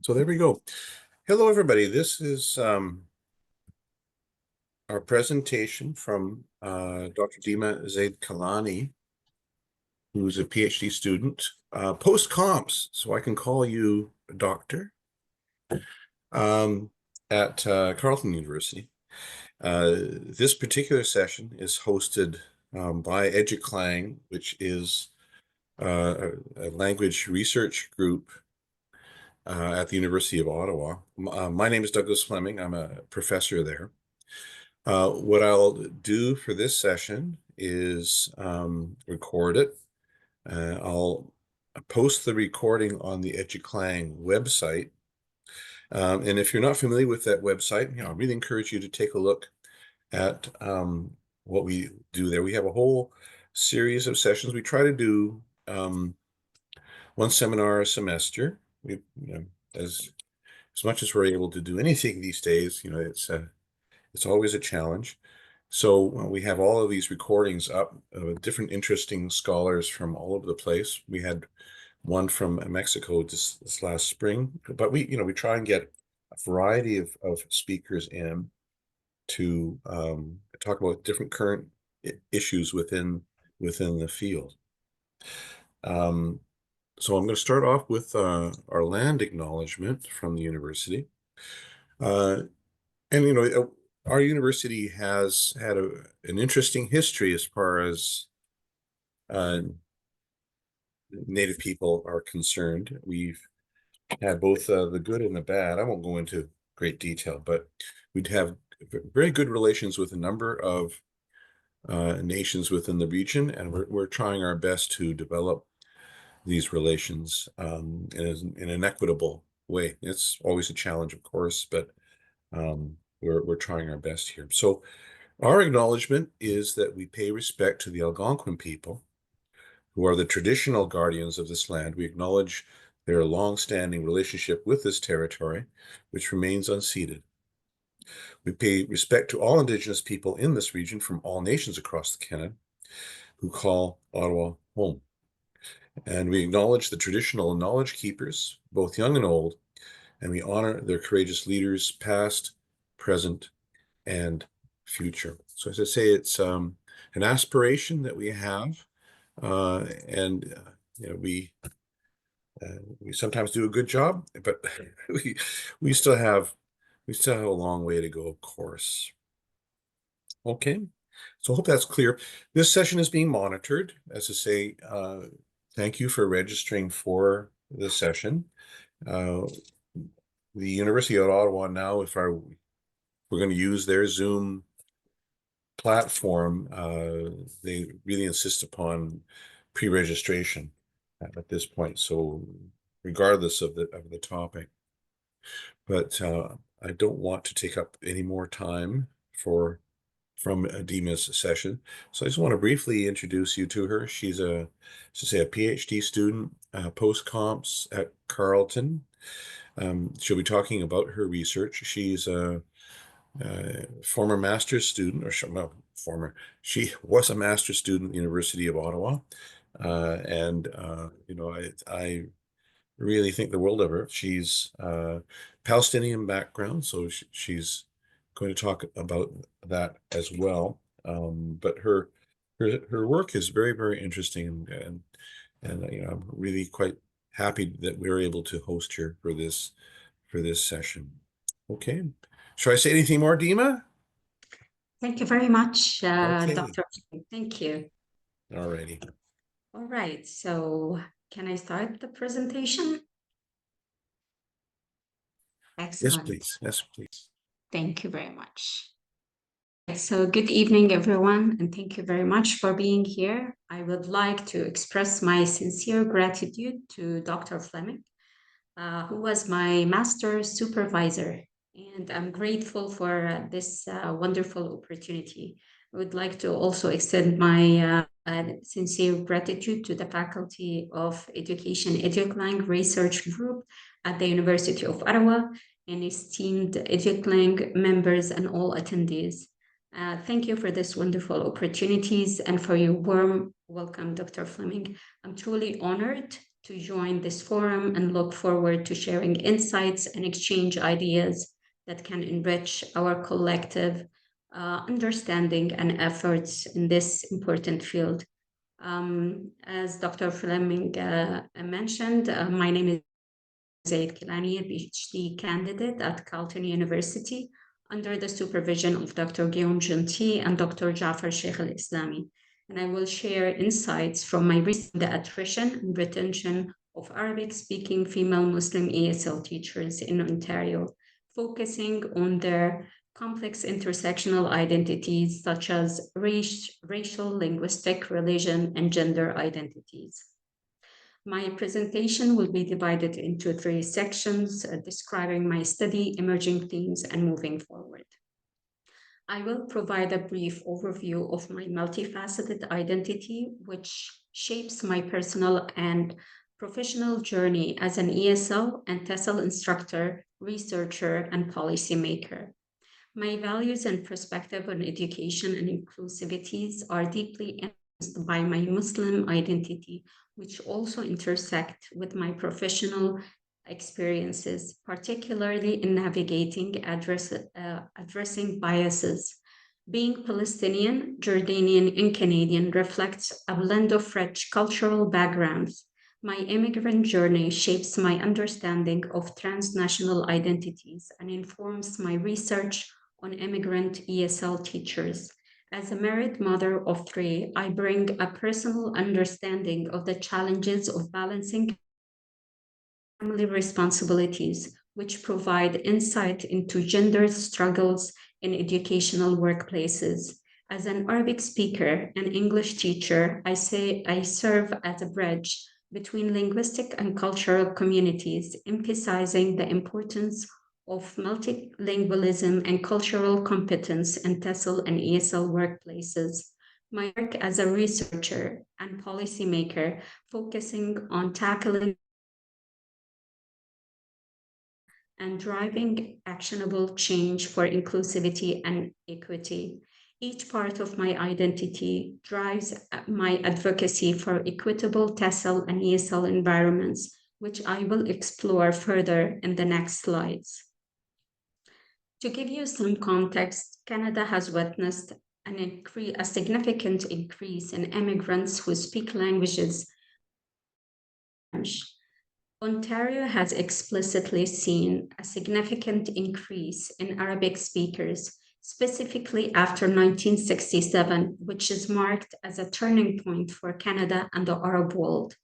So there we go. Hello, everybody. This is our presentation from Dr. Dima Zaid-Kilani, who's a PhD student, post-comps, so I can call you a doctor, at Carleton University. This particular session is hosted by EducLang, which is a language research group at the University of Ottawa. My name is Douglas Fleming. I'm a professor there. What I'll do for this session is record it. I'll post the recording on the EducLang website. And if you're not familiar with that website, I really encourage you to take a look at what we do there. We have a whole series of sessions. We try to do one seminar a semester. We, as much as we're able to do anything these days, it's always a challenge. So we have all of these recordings up of different interesting scholars from all over the place. We had one from Mexico this last spring, but we try and get a variety of speakers in to talk about different current issues within the field. So I'm going to start off with our land acknowledgement from the university. And, our university has had an interesting history as far as Native people are concerned. We've had both the good and the bad. I won't go into great detail, but we'd have very good relations with a number of nations within the region, and we're trying our best to develop these relations in an equitable way. It's always a challenge, of course, but we're trying our best here. So our acknowledgement is that we pay respect to the Algonquin people, who are the traditional guardians of this land. We acknowledge their long-standing relationship with this territory, which remains unceded. We pay respect to all Indigenous people in this region from all nations across Canada who call Ottawa home. And we acknowledge the traditional knowledge keepers, both young and old, and we honor their courageous leaders, past, present, and future. So as I say, it's an aspiration that we have, and we sometimes do a good job, but we still have a long way to go, of course. Okay, so I hope that's clear. This session is being monitored. As I say, thank you for registering for this session. The University of Ottawa now, if we're going to use their Zoom platform, they really insist upon pre-registration at this point. So regardless of the topic, but I don't want to take up any more time from Dima's session. So I just want to briefly introduce you to her. She's a PhD student, post-comps at Carleton. She'll be talking about her research. She's a former master's student, she was a master's student at the University of Ottawa. I really think the world of her. She's Palestinian background, so she's going to talk about that as well. But her work is very, very interesting, and I'm really quite happy that we're able to host her for this session. Okay, should I say anything more, Dima? Thank you very much, Okay. Dr. Thank you. All righty. All right, so can I start the presentation? Excellent. Yes, please. Yes, please. Thank you very much. So good evening, everyone, and thank you very much for being here. I would like to express my sincere gratitude to Dr. Fleming, who was my master's supervisor, and I'm grateful for this wonderful opportunity. I would like to also extend my sincere gratitude to the Faculty of Education EducLang Research Group at the University of Ottawa and esteemed EducLang members and all attendees. Thank you for this wonderful opportunities and for your warm welcome, Dr. Fleming. I'm truly honored to join this forum and look forward to sharing insights and exchange ideas that can enrich our collective understanding and efforts in this important field. As Dr. Fleming mentioned, my name is Zaid-Kilani, a PhD candidate at Carleton University under the supervision of Dr. Guillaume Gentil and Dr. Jafar Sheikh al-Islami. And I will share insights from my recent attrition and retention of Arabic-speaking female Muslim ESL teachers in Ontario, focusing on their complex intersectional identities such as racial, linguistic, religion, and gender identities. My presentation will be divided into 3 sections, describing my study, emerging themes, and moving forward. I will provide a brief overview of my multifaceted identity, which shapes my personal and professional journey as an ESL and TESOL instructor, researcher, and policymaker. My values and perspective on education and inclusivities are deeply influenced by my Muslim identity, which also intersect with my professional experiences, particularly in navigating addressing biases. Being Palestinian, Jordanian, and Canadian reflects a blend of rich cultural backgrounds. My immigrant journey shapes my understanding of transnational identities and informs my research on immigrant ESL teachers. As a married mother of 3, I bring a personal understanding of the challenges of balancing family responsibilities, which provide insight into gender struggles in educational workplaces. As an Arabic speaker and English teacher, I serve as a bridge between linguistic and cultural communities, emphasizing the importance of multilingualism and cultural competence in TESOL and ESL workplaces. My work as a researcher and policymaker focusing on tackling and driving actionable change for inclusivity and equity. Each part of my identity drives my advocacy for equitable TESOL and ESL environments, which I will explore further in the next slides. To give you some context, Canada has witnessed a significant increase in immigrants who speak languages. Ontario has explicitly seen a significant increase in Arabic speakers, specifically after 1967, which is marked as a turning point for Canada and the Arab world,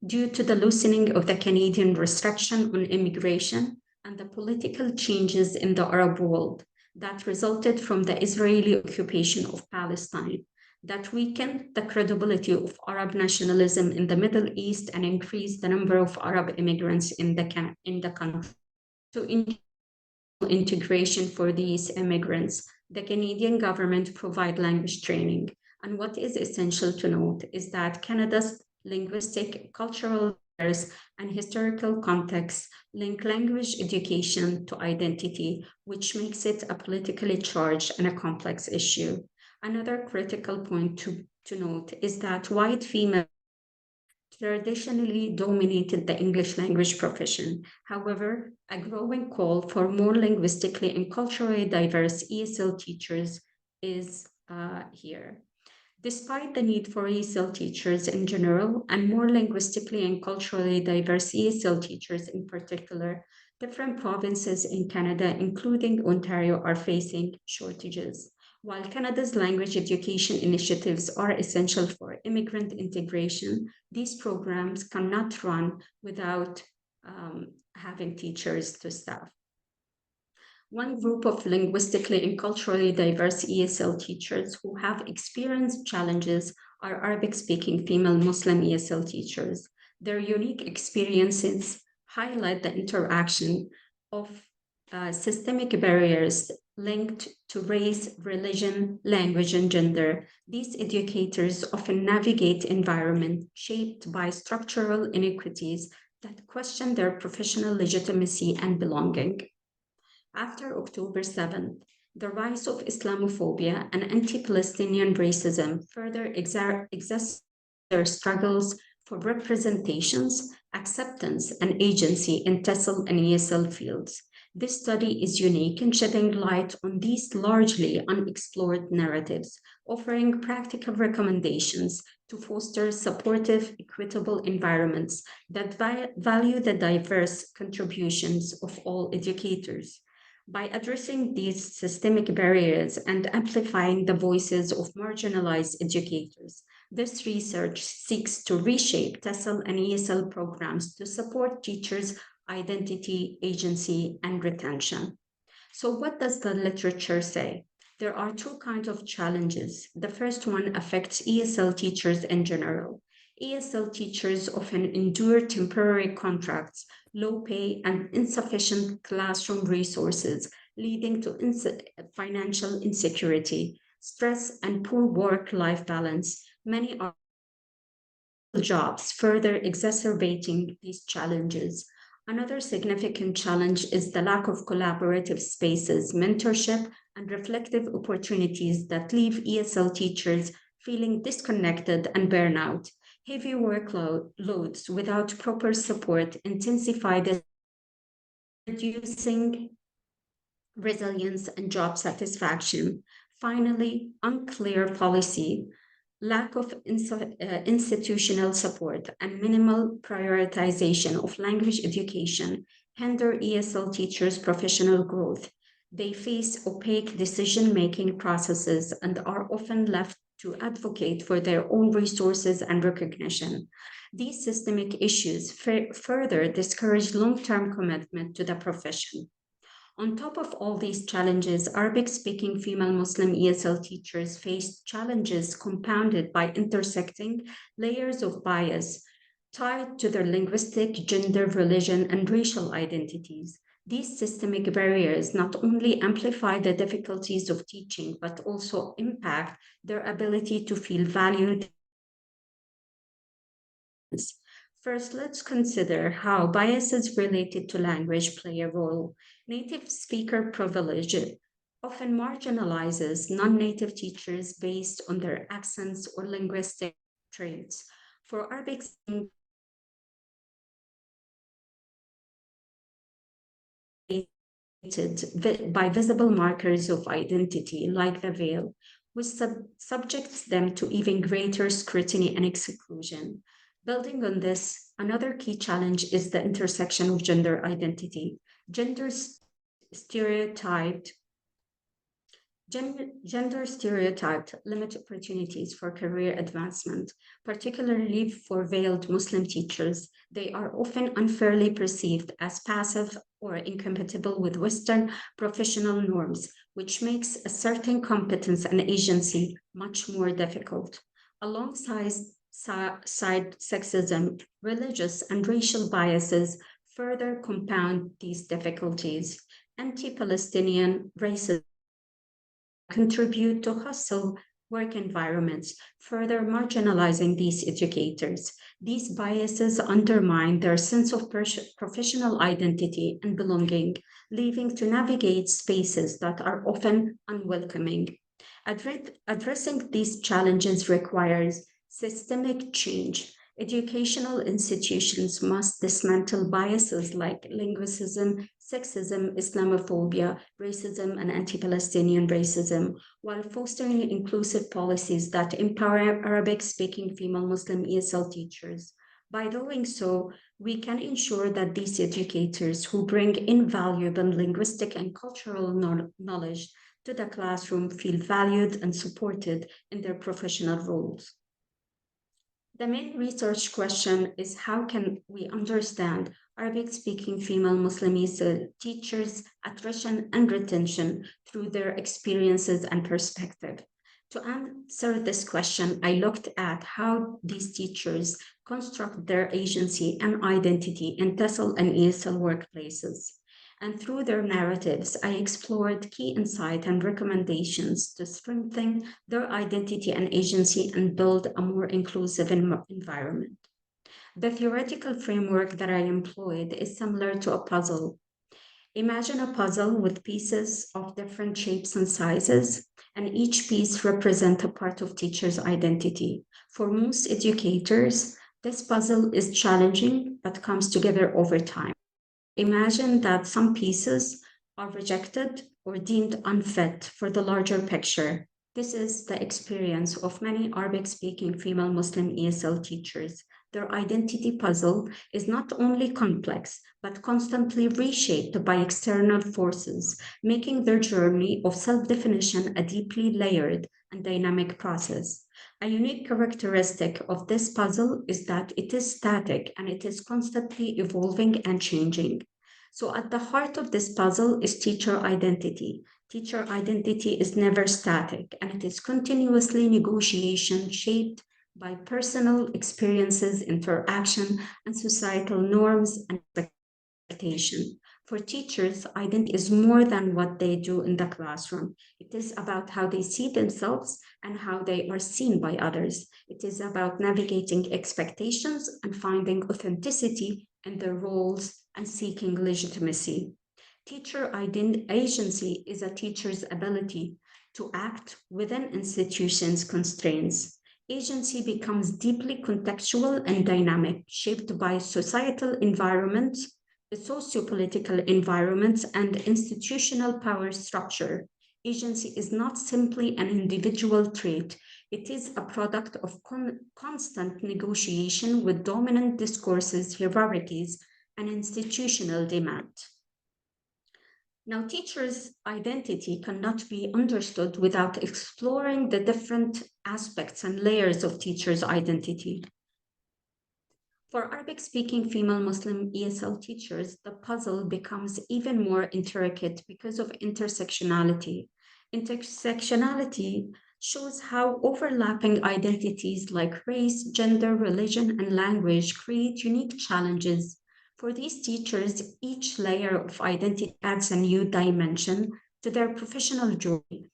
due to the loosening of the Canadian restriction on immigration and the political changes in the Arab world that resulted from the Israeli occupation of Palestine, that weakened the credibility of Arab nationalism in the Middle East and increased the number of Arab immigrants in the country. To integration for these immigrants, the Canadian government provide language training. And what is essential to note is that Canada's linguistic, cultural and historical context link language education to identity, which makes it a politically charged and a complex issue. Another critical point to note is that white females traditionally dominated the English language profession. However, a growing call for more linguistically and culturally diverse ESL teachers is here. Despite the need for ESL teachers in general and more linguistically and culturally diverse ESL teachers in particular, different provinces in Canada, including Ontario, are facing shortages. While Canada's language education initiatives are essential for immigrant integration, these programs cannot run without having teachers to staff. One group of linguistically and culturally diverse ESL teachers who have experienced challenges are Arabic-speaking female Muslim ESL teachers. Their unique experiences highlight the interaction of systemic barriers linked to race, religion, language, and gender. These educators often navigate environments shaped by structural inequities that question their professional legitimacy and belonging. After October 7th, the rise of Islamophobia and anti-Palestinian racism further exacerbated their struggles for representations acceptance, and agency in TESOL and ESL fields. This study is unique in shedding light on these largely unexplored narratives, offering practical recommendations to foster supportive, equitable environments that value the diverse contributions of all educators. By addressing these systemic barriers and amplifying the voices of marginalized educators, this research seeks to reshape TESOL and ESL programs to support teachers' identity, agency, and retention. So what does the literature say? There are two kinds of challenges. The first one affects ESL teachers in general. ESL teachers often endure temporary contracts, low pay, and insufficient classroom resources, leading to financial insecurity, stress, and poor work-life balance. Many are jobs, further exacerbating these challenges. Another significant challenge is the lack of collaborative spaces, mentorship, and reflective opportunities that leave ESL teachers feeling disconnected and burnout. Heavy workloads without proper support intensify this, reducing resilience and job satisfaction. Finally, unclear policy, lack of institutional support, and minimal prioritization of language education hinder ESL teachers' professional growth. They face opaque decision-making processes and are often left to advocate for their own resources and recognition. These systemic issues further discourage long-term commitment to the profession. On top of all these challenges, Arabic-speaking female Muslim ESL teachers face challenges compounded by intersecting layers of bias tied to their linguistic, gender, religion, and racial identities. These systemic barriers not only amplify the difficulties of teaching, but also impact their ability to feel valued. First, let's consider how biases related to language play a role. Native speaker privilege often marginalizes non-native teachers based on their accents or linguistic traits. For Arabic by visible markers of identity like the veil, which subjects them to even greater scrutiny and exclusion. Building on this, another key challenge is the intersection of gender identity. Gender stereotyped limit opportunities for career advancement, particularly for veiled Muslim teachers. They are often unfairly perceived as passive or incompatible with Western professional norms, which makes a certain competence and agency much more difficult. Alongside sexism, religious and racial biases further compound these difficulties. Anti-Palestinian racism contribute to hostile work environments, further marginalizing these educators. These biases undermine their sense of professional identity and belonging, leaving to navigate spaces that are often unwelcoming. Addressing these challenges requires systemic change. Educational institutions must dismantle biases like linguicism, sexism, Islamophobia, racism, and anti-Palestinian racism, while fostering inclusive policies that empower Arabic-speaking female Muslim ESL teachers. By doing so, we can ensure that these educators who bring invaluable linguistic and cultural knowledge to the classroom feel valued and supported in their professional roles. The main research question is how can we understand Arabic-speaking female Muslim teachers' attrition and retention through their experiences and perspective? To answer this question, I looked at how these teachers construct their agency and identity in TESOL and ESL workplaces. And through their narratives, I explored key insight and recommendations to strengthen their identity and agency and build a more inclusive environment. The theoretical framework that I employed is similar to a puzzle. Imagine a puzzle with pieces of different shapes and sizes, and each piece represents a part of teacher's identity. For most educators, This puzzle is challenging, but comes together over time. Imagine that some pieces are rejected or deemed unfit for the larger picture. This is the experience of many Arabic-speaking female Muslim ESL teachers. Their identity puzzle is not only complex, but constantly reshaped by external forces, making their journey of self-definition a deeply layered and dynamic process. A unique characteristic of this puzzle is that it is static and it is constantly evolving and changing. So, at the heart of this puzzle is teacher identity. Teacher identity is never static and it is continuously negotiation shaped by personal experiences, interaction, and societal norms and expectation. For teachers, identity is more than what they do in the classroom. It is about how they see themselves and how they are seen by others. It is about navigating expectations and finding authenticity in their roles and seeking legitimacy. Teacher agency is a teacher's ability to act within institutions' constraints. Agency becomes deeply contextual and dynamic, shaped by societal environments, the socio-political environments, and institutional power structure. Agency is not simply an individual trait. It is a product of constant negotiation with dominant discourses, hierarchies, and institutional demand. Now, teachers' identity cannot be understood without exploring the different aspects and layers of teachers' identity. For Arabic-speaking female Muslim ESL teachers, the puzzle becomes even more intricate because of intersectionality. Intersectionality shows how overlapping identities like race, gender, religion, and language create unique challenges. For these teachers, each layer of identity adds a new dimension to their professional journey,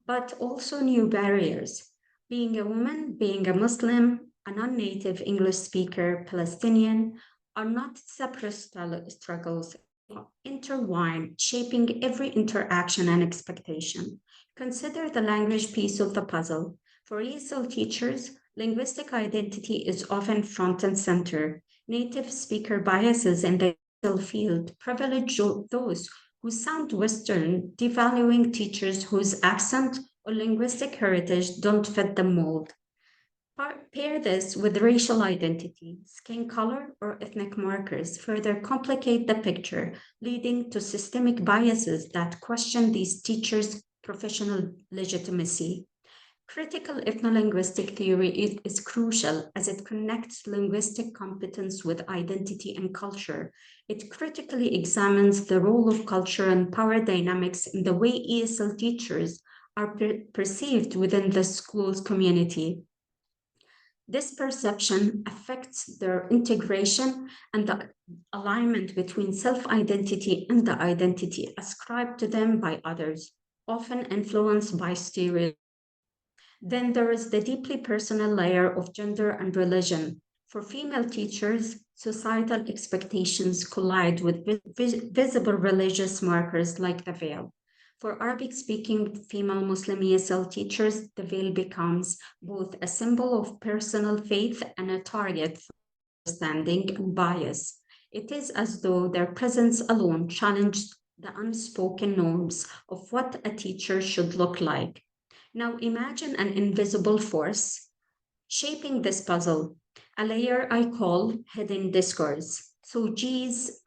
but also new barriers. Being a woman, being a Muslim, a non-native English speaker, Palestinian, are not separate struggles, intertwined, shaping every interaction and expectation. Consider the language piece of the puzzle. For ESL teachers, linguistic identity is often front and center. Native speaker biases in the ESL field privilege those who sound Western, devaluing teachers whose accent or linguistic heritage don't fit the mold. Pair this with racial identity, skin color, or ethnic markers further complicate the picture, leading to systemic biases that question these teachers' professional legitimacy. Critical ethnolinguistic theory is crucial as it connects linguistic competence with identity and culture. It critically examines the role of culture and power dynamics in the way ESL teachers are perceived within the school's community. This perception affects their integration and the alignment between self-identity and the identity ascribed to them by others, often influenced by stereotypes. Then there is the deeply personal layer of gender and religion. For female teachers, societal expectations collide with visible religious markers like the veil. For Arabic-speaking female Muslim ESL teachers, the veil becomes both a symbol of personal faith and a target for understanding and bias. It is as though their presence alone challenged the unspoken norms of what a teacher should look like. Now imagine an invisible force shaping this puzzle, a layer I call hidden discourse. So G's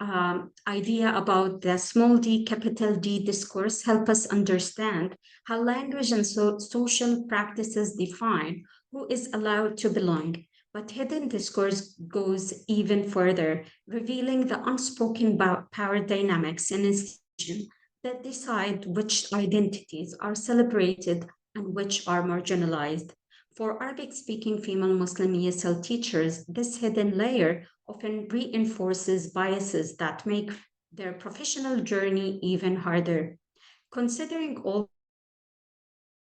idea about the small d, capital D discourse help us understand how language and social practices define who is allowed to belong. But hidden discourse goes even further, revealing the unspoken power dynamics in institutions that decide which identities are celebrated and which are marginalized. For Arabic-speaking female Muslim ESL teachers, this hidden layer often reinforces biases that make their professional journey even harder. Considering all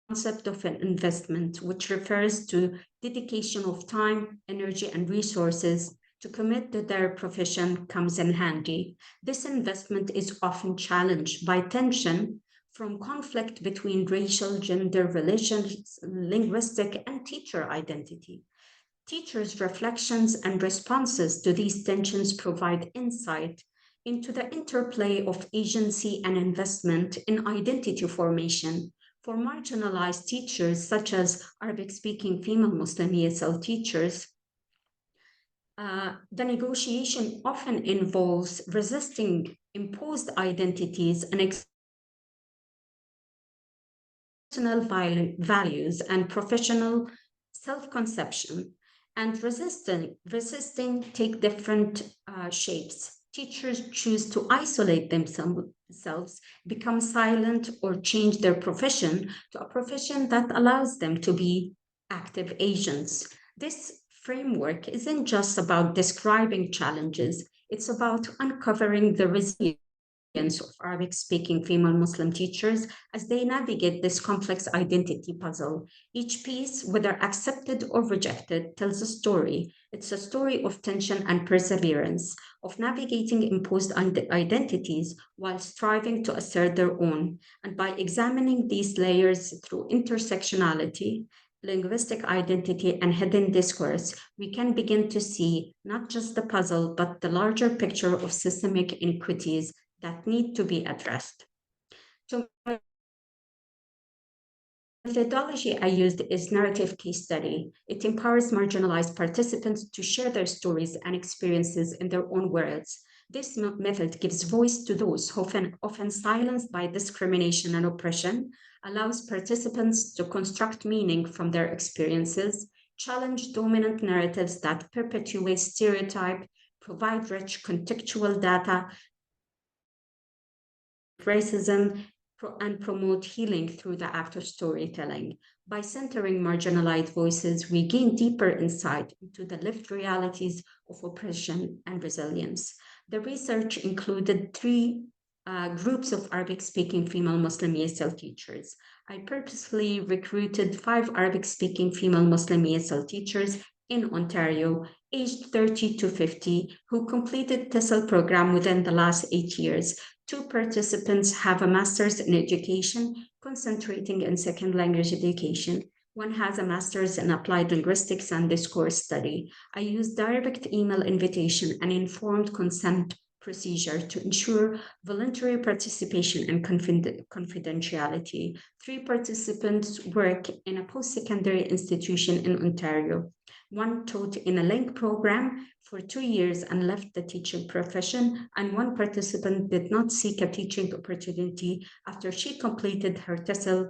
concept of an investment, which refers to dedication of time, energy, and resources to commit to their profession comes in handy. This investment is often challenged by tension from conflict between racial, gender, religion, linguistic, and teacher identity. Teachers' reflections and responses to these tensions provide insight into the interplay of agency and investment in identity formation. For marginalized teachers, such as Arabic-speaking female Muslim ESL teachers, the negotiation often involves resisting imposed identities and personal values and professional self-conception, and resisting take different shapes. Teachers choose to isolate themselves, become silent, or change their profession to a profession that allows them to be active agents. This framework isn't just about describing challenges, it's about uncovering the resilience of Arabic-speaking female Muslim teachers as they navigate this complex identity puzzle. Each piece, whether accepted or rejected, tells a story. It's a story of tension and perseverance, of navigating imposed identities while striving to assert their own. And by examining these layers through intersectionality, linguistic identity, and hidden discourse, we can begin to see not just the puzzle, but the larger picture of systemic inequities that need to be addressed. So the methodology I used is narrative case study. It empowers marginalized participants to share their stories and experiences in their own words. This method gives voice to those often silenced by discrimination and oppression, allows participants to construct meaning from their experiences, challenge dominant narratives that perpetuate stereotype, provide rich contextual data, racism, and promote healing through the act of storytelling. By centering marginalized voices, we gain deeper insight into the lived realities of oppression and resilience. The research included three groups of Arabic-speaking female Muslim ESL teachers. I purposely recruited 5 Arabic-speaking female Muslim ESL teachers in Ontario, aged 30 to 50, who completed TESOL program within the last 8 years. 2 participants have a master's in education, concentrating in second language education. 1 has a master's in applied linguistics and discourse study. I used direct email invitation and informed consent procedure to ensure voluntary participation and confidentiality. 3 participants work in a post-secondary institution in Ontario. 1 taught in a link program for 2 years and left the teaching profession, and 1 participant did not seek a teaching opportunity after she completed her TESOL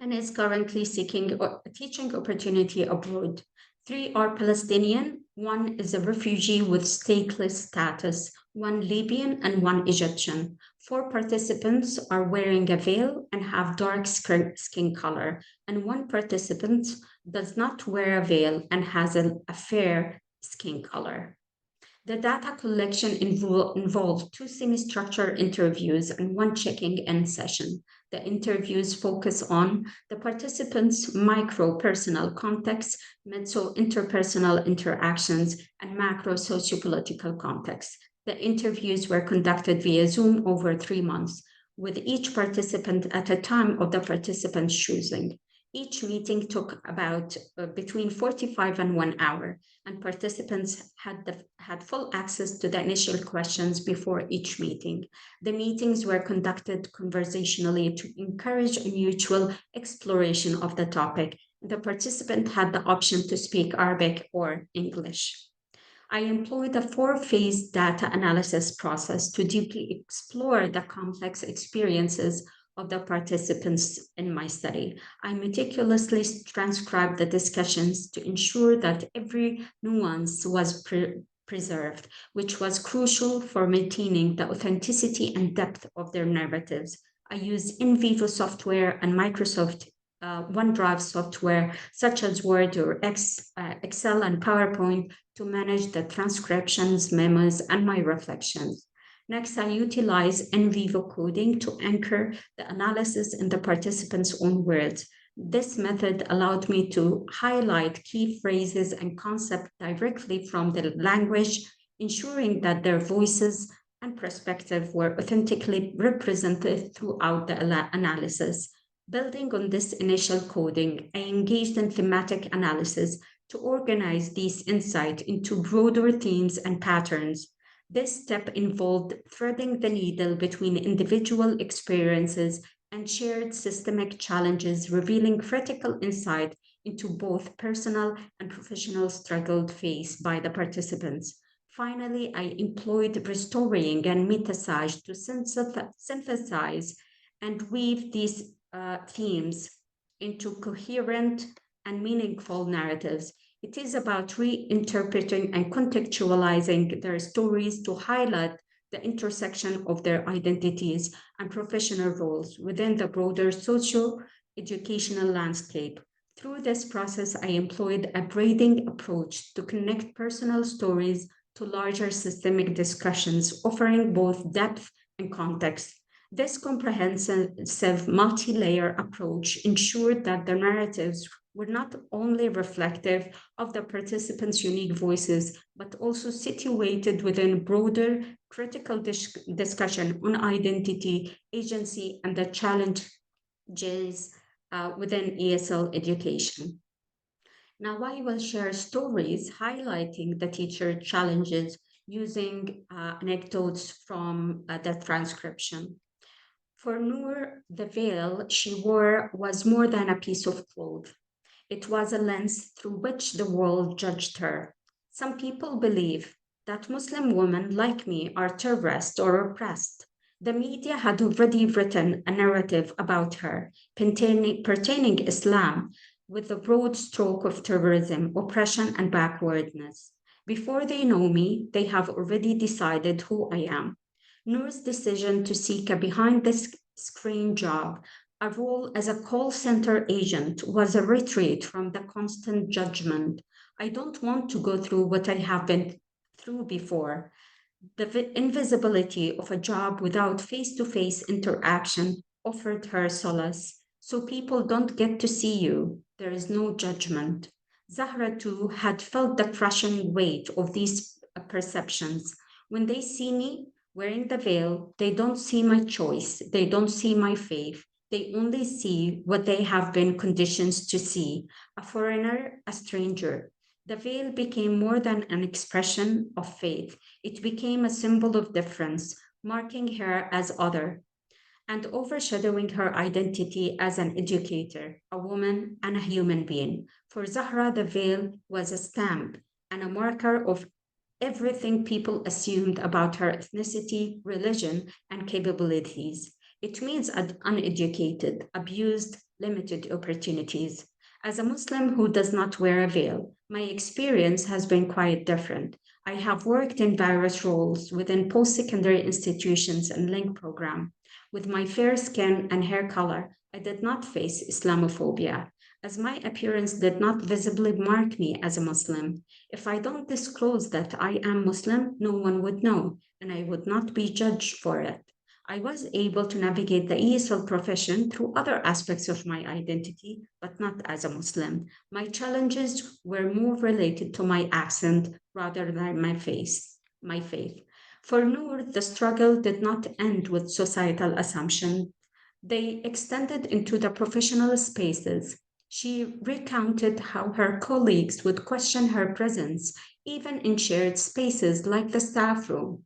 and is currently seeking a teaching opportunity abroad. 3 are Palestinian, 1 is a refugee with stateless status, 1 Libyan, and 1 Egyptian. 4 participants are wearing a veil and have dark skin color, and 1 participant does not wear a veil and has a fair skin color. The data collection involved 2 semi-structured interviews and 1 checking-in session. The interviews focus on the participants' micro-personal context, meso-interpersonal interactions, and macro-sociopolitical context. The interviews were conducted via Zoom over 3 months, with each participant at a time of the participant's choosing. Each meeting took about between 45 and 1 hour, and participants had full access to the initial questions before each meeting. The meetings were conducted conversationally to encourage a mutual exploration of the topic. The participant had the option to speak Arabic or English. I employed a 4-phase data analysis process to deeply explore the complex experiences of the participants in my study. I meticulously transcribed the discussions to ensure that every nuance was preserved, which was crucial for maintaining the authenticity and depth of their narratives. I used in vivo software and Microsoft OneDrive software, such as Word or Excel and PowerPoint, to manage the transcriptions, memos, and my reflections. Next, I utilize in vivo coding to anchor the analysis in the participants' own words. This method allowed me to highlight key phrases and concepts directly from the language, ensuring that their voices and perspective were authentically represented throughout the analysis. Building on this initial coding, I engaged in thematic analysis to organize these insights into broader themes and patterns. This step involved threading the needle between individual experiences and shared systemic challenges, revealing critical insight into both personal and professional struggles faced by the participants. Finally, I employed restoring and metasage to synthesize and weave these themes into coherent and meaningful narratives. It is about reinterpreting and contextualizing their stories to highlight the intersection of their identities and professional roles within the broader socio educational landscape. Through this process, I employed a braiding approach to connect personal stories to larger systemic discussions, offering both depth and context. This comprehensive multi-layer approach ensured that the narratives were not only reflective of the participants' unique voices, but also situated within broader critical discussion on identity, agency, and the challenges within ESL education. Now, I will share stories highlighting the teacher challenges using anecdotes from the transcription. For Noor, the veil she wore was more than a piece of cloth. It was a lens through which the world judged her. Some people believe that Muslim women like me are terrorist or oppressed. The media had already written a narrative about her pertaining Islam with the broad stroke of terrorism, oppression, and backwardness. Before they know me, they have already decided who I am. Noor's decision to seek a behind the screen job, a role as a call center agent, was a retreat from the constant judgment. I don't want to go through what I have been through before. The invisibility of a job without face to face interaction offered her solace. So people don't get to see you. There is no judgment. Zahra, too, had felt the crushing weight of these perceptions. When they see me wearing the veil, they don't see my choice, they don't see my faith. They only see what they have been conditioned to see, a foreigner, a stranger. The veil became more than an expression of faith. It became a symbol of difference, marking her as other and overshadowing her identity as an educator, a woman, and a human being. For Zahra, the veil was a stamp and a marker of everything people assumed about her ethnicity, religion, and capabilities. It means uneducated, abused, limited opportunities. As a Muslim who does not wear a veil, my experience has been quite different. I have worked in various roles within post-secondary institutions and link program. With my fair skin and hair color, I did not face Islamophobia, as my appearance did not visibly mark me as a Muslim. If I don't disclose that I am Muslim, no one would know, and I would not be judged for it. I was able to navigate the ESL profession through other aspects of my identity, but not as a Muslim. My challenges were more related to my accent rather than my faith. For Noor, the struggle did not end with societal assumption. They extended into the professional spaces. She recounted how her colleagues would question her presence, even in shared spaces like the staff room.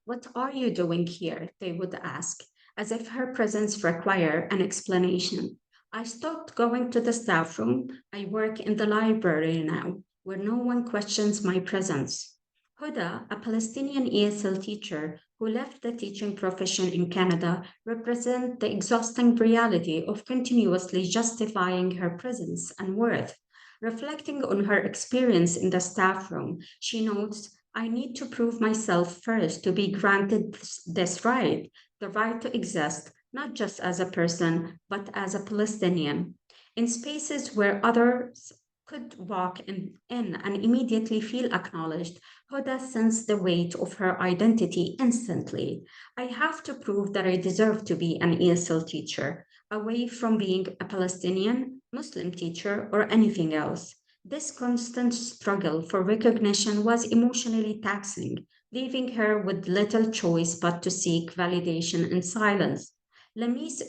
What are you doing here? They would ask, as if her presence required an explanation. I stopped going to the staff room. I work in the library now, where no one questions my presence. Huda, a Palestinian ESL teacher who left the teaching profession in Canada, represents the exhausting reality of continuously justifying her presence and worth. Reflecting on her experience in the staff room, she notes, I need to prove myself first to be granted this right, the right to exist, not just as a person, but as a Palestinian. In spaces where others could walk in and immediately feel acknowledged, Huda sensed the weight of her identity instantly. I have to prove that I deserve to be an ESL teacher, away from being a Palestinian, Muslim teacher, or anything else. This constant struggle for recognition was emotionally taxing, leaving her with little choice but to seek validation in silence. Lamise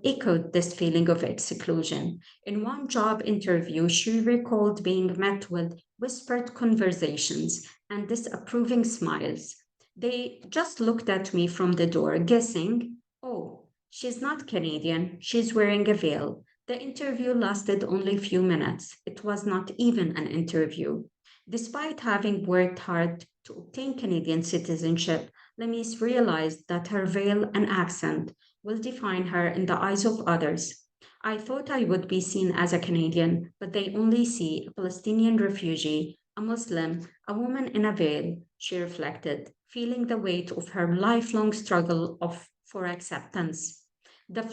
echoed this feeling of exclusion. In one job interview, she recalled being met with whispered conversations and disapproving smiles. They just looked at me from the door, guessing, oh, she's not Canadian, she's wearing a veil. The interview lasted only a few minutes. It was not even an interview. Despite having worked hard to obtain Canadian citizenship, Lamise realized that her veil and accent will define her in the eyes of others. I thought I would be seen as a Canadian, but they only see a Palestinian refugee, a Muslim, a woman in a veil, she reflected, feeling the weight of her lifelong struggle for acceptance. The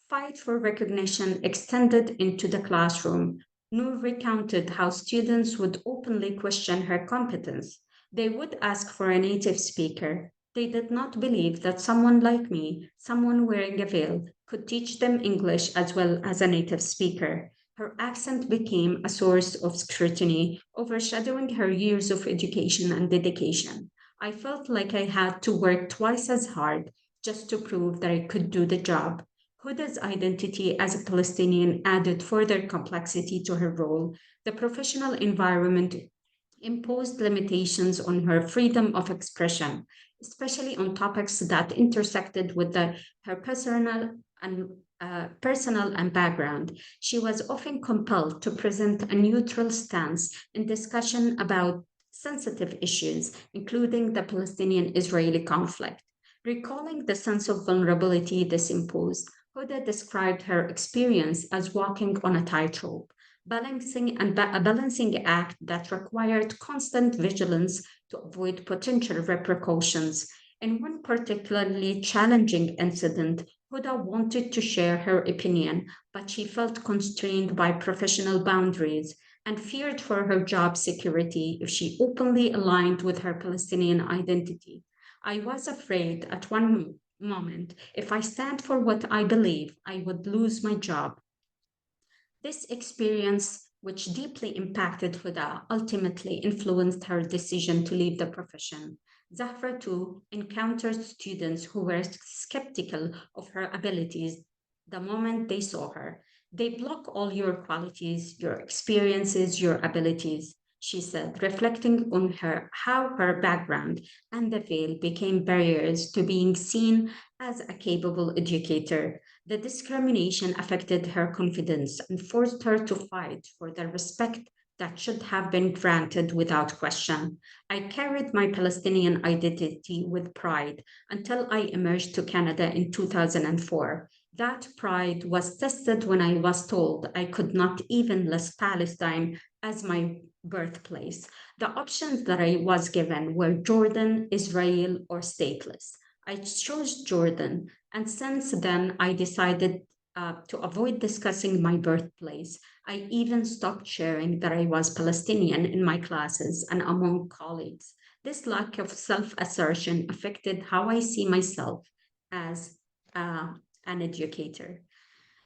fight for recognition extended into the classroom. Noor recounted how students would openly question her competence. They would ask for a native speaker. They did not believe that someone like me, someone wearing a veil, could teach them English as well as a native speaker. Her accent became a source of scrutiny, overshadowing her years of education and dedication. I felt like I had to work twice as hard just to prove that I could do the job. Huda's identity as a Palestinian added further complexity to her role. The professional environment imposed limitations on her freedom of expression, especially on topics that intersected with her personal and background. She was often compelled to present a neutral stance in discussion about sensitive issues, including the Palestinian-Israeli conflict. Recalling the sense of vulnerability this imposed, Huda described her experience as walking on a tightrope, a balancing act that required constant vigilance to avoid potential repercussions. In one particularly challenging incident, Huda wanted to share her opinion, but she felt constrained by professional boundaries and feared for her job security if she openly aligned with her Palestinian identity. I was afraid at one moment, if I stand for what I believe, I would lose my job. This experience, which deeply impacted Huda, ultimately influenced her decision to leave the profession. Zahra, too, encountered students who were skeptical of her abilities the moment they saw her. They block all your qualities, your experiences, your abilities, she said, reflecting on how her background and the veil became barriers to being seen as a capable educator. The discrimination affected her confidence and forced her to fight for the respect that should have been granted without question. I carried my Palestinian identity with pride until I emerged to Canada in 2004. That pride was tested when I was told I could not even list Palestine as my birthplace. The options that I was given were Jordan, Israel, or stateless. I chose Jordan, and since then I decided to avoid discussing my birthplace. I even stopped sharing that I was Palestinian in my classes and among colleagues. This lack of self assertion affected how I see myself as an educator.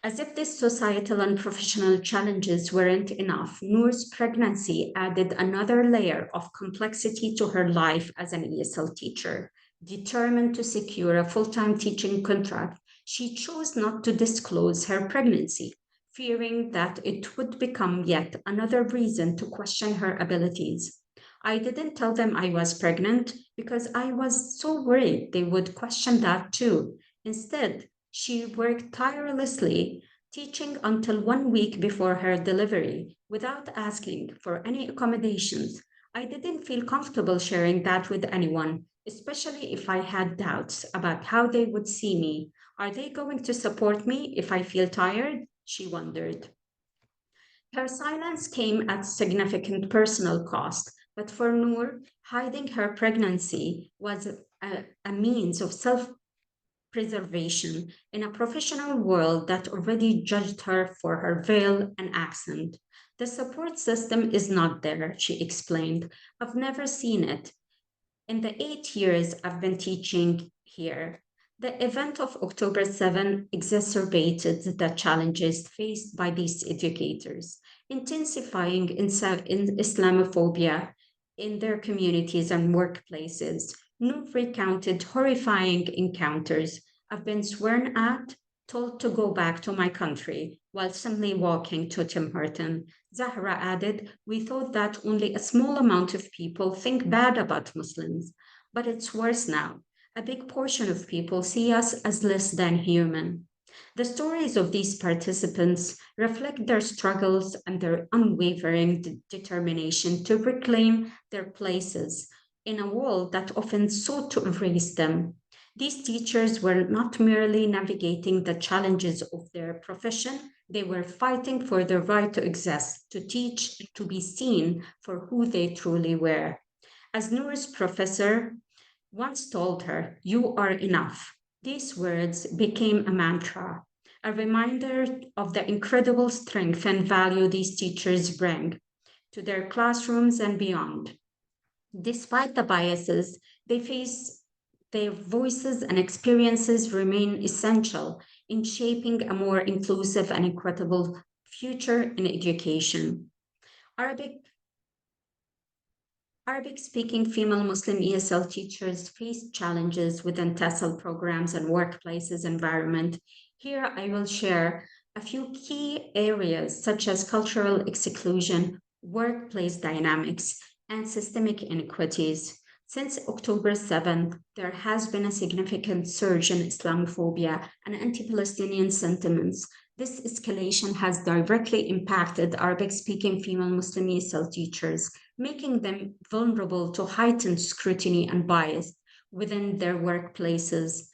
As if these societal and professional challenges weren't enough, Noor's pregnancy added another layer of complexity to her life as an ESL teacher. Determined to secure a full time teaching contract, she chose not to disclose her pregnancy, fearing that it would become yet another reason to question her abilities. I didn't tell them I was pregnant because I was so worried they would question that too. Instead, she worked tirelessly, teaching until 1 week before her delivery without asking for any accommodations. I didn't feel comfortable sharing that with anyone, especially if I had doubts about how they would see me. Are they going to support me if I feel tired? She wondered. Her silence came at significant personal cost, but for Noor, hiding her pregnancy was a means of self preservation in a professional world that already judged her for her veil and accent. The support system is not there, she explained. I've never seen it. In the 8 years I've been teaching here, the event of October 7 exacerbated the challenges faced by these educators, intensifying in Islamophobia in their communities and workplaces. Noor recounted horrifying encounters I've been sworn at, told to go back to my country while simply walking to Tim Horton. Zahra added, we thought that only a small amount of people think bad about Muslims, but it's worse now. A big portion of people see us as less than human. The stories of these participants reflect their struggles and their unwavering determination to reclaim their places in a world that often sought to erase them. These teachers were not merely navigating the challenges of their profession, they were fighting for the right to exist, to teach, to be seen for who they truly were. As Noor's professor once told her, "You are enough." These words became a mantra, a reminder of the incredible strength and value these teachers bring to their classrooms and beyond. Despite the biases they face, their voices and experiences remain essential in shaping a more inclusive and equitable future in education. Arabic Arabic-speaking female Muslim ESL teachers face challenges within TESOL programs and workplaces environment. Here I will share a few key areas such as cultural exclusion, workplace dynamics, and systemic inequities. Since October 7th, there has been a significant surge in Islamophobia and anti-Palestinian sentiments. This escalation has directly impacted Arabic-speaking female Muslim ESL teachers, making them vulnerable to heightened scrutiny and bias within their workplaces.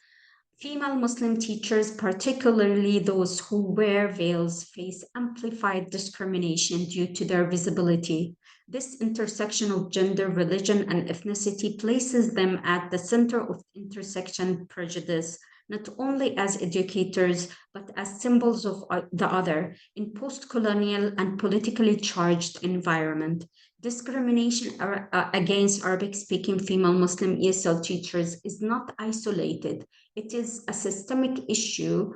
Female Muslim teachers, particularly those who wear veils, face amplified discrimination due to their visibility. This intersection of gender, religion, and ethnicity places them at the center of intersection prejudice, not only as educators, but as symbols of the other in post-colonial and politically charged environment. Discrimination against Arabic-speaking female Muslim ESL teachers is not isolated. It is a systemic issue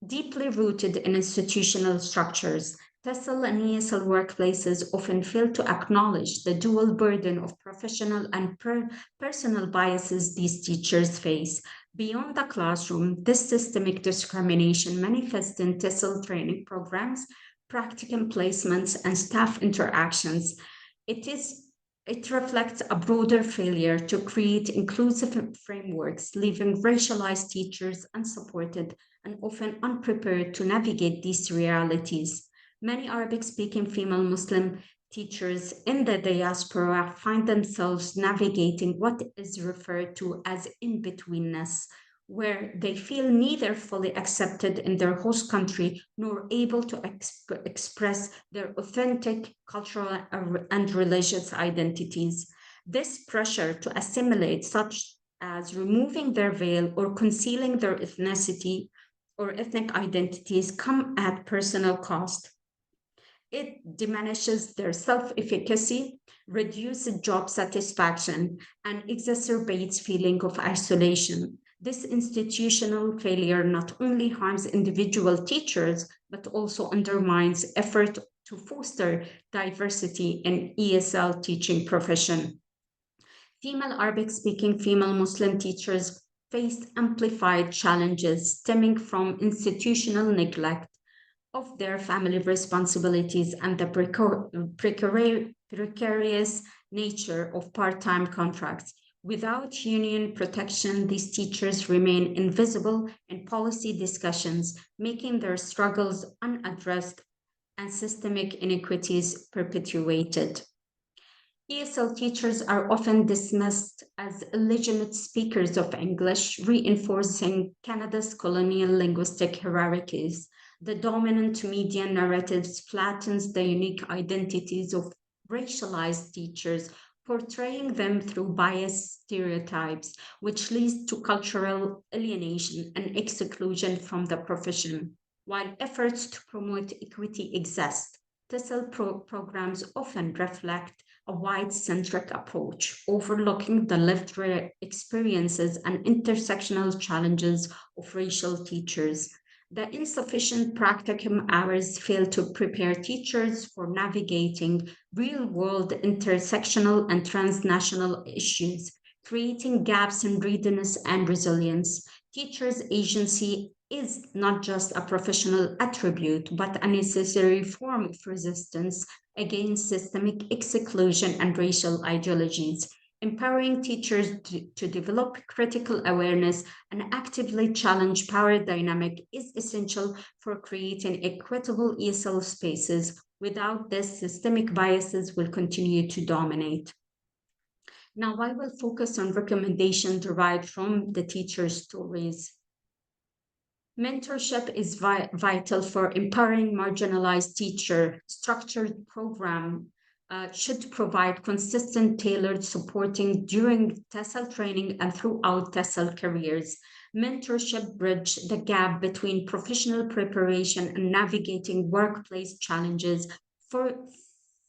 deeply rooted in institutional structures. TESOL and ESL workplaces often fail to acknowledge the dual burden of professional and personal biases these teachers face. Beyond the classroom, this systemic discrimination manifests in TESOL training programs, practicum placements, and staff interactions. It reflects a broader failure to create inclusive frameworks, leaving racialized teachers unsupported and often unprepared to navigate these realities. Many Arabic-speaking female Muslim teachers in the diaspora find themselves navigating what is referred to as in-betweenness, where they feel neither fully accepted in their host country nor able to express their authentic cultural and religious identities. This pressure to assimilate, such as removing their veil or concealing their ethnicity or ethnic identities, come at personal cost. It diminishes their self-efficacy, reduces job satisfaction, and exacerbates feeling of isolation. This institutional failure not only harms individual teachers, but also undermines effort to foster diversity in ESL teaching profession. Female Arabic-speaking female Muslim teachers faced amplified challenges stemming from institutional neglect of their family responsibilities and the precarious nature of part-time contracts. Without union protection, these teachers remain invisible in policy discussions, making their struggles unaddressed and systemic inequities perpetuated. ESL teachers are often dismissed as illegitimate speakers of English, reinforcing Canada's colonial linguistic hierarchies. The dominant media narratives flattens the unique identities of racialized teachers, portraying them through biased stereotypes, which leads to cultural alienation and exclusion from the profession. While efforts to promote equity exist, TESOL programs often reflect a white-centric approach, overlooking the lived experiences and intersectional challenges of racial teachers. The insufficient practicum hours fail to prepare teachers for navigating real-world intersectional and transnational issues, creating gaps in readiness and resilience. Teachers' agency is not just a professional attribute, but a necessary form of resistance against systemic exclusion and racial ideologies. Empowering teachers to develop critical awareness and actively challenge power dynamic is essential for creating equitable ESL spaces. Without this, systemic biases will continue to dominate. Now, I will focus on recommendations derived from the teacher's stories. Mentorship is vital for empowering marginalized teacher. Structured program should provide consistent, tailored supporting during TESOL training and throughout TESOL careers. Mentorship bridge the gap between professional preparation and navigating workplace challenges for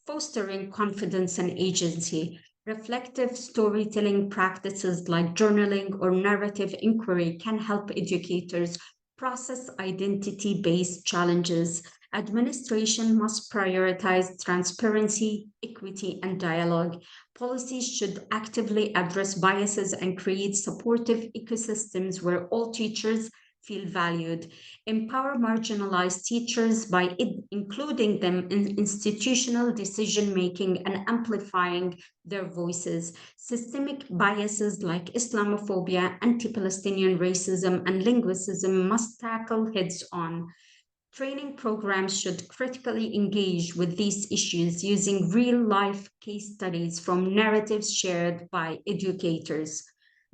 fostering confidence and agency. Reflective storytelling practices like journaling or narrative inquiry can help educators process identity-based challenges. Administration must prioritize transparency, equity, and dialogue. Policies should actively address biases and create supportive ecosystems where all teachers feel valued. Empower marginalized teachers by including them in institutional decision-making and amplifying their voices. Systemic biases like Islamophobia, anti-Palestinian racism, and linguicism must tackle heads-on. Training programs should critically engage with these issues using real-life case studies from narratives shared by educators.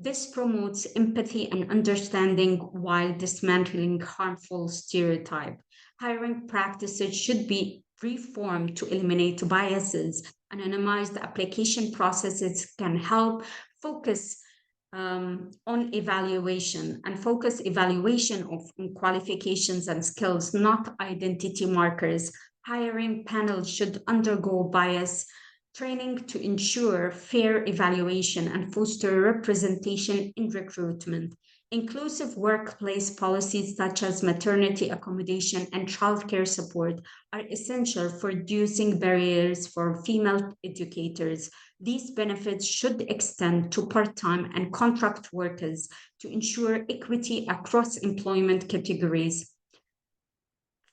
This promotes empathy and understanding while dismantling harmful stereotypes. Hiring practices should be reformed to eliminate biases. Anonymized application processes can help focus on evaluation and focus evaluation of qualifications and skills, not identity markers. Hiring panels should undergo bias training to ensure fair evaluation and foster representation in recruitment. Inclusive workplace policies such as maternity accommodation and childcare support are essential for reducing barriers for female educators. These benefits should extend to part-time and contract workers to ensure equity across employment categories.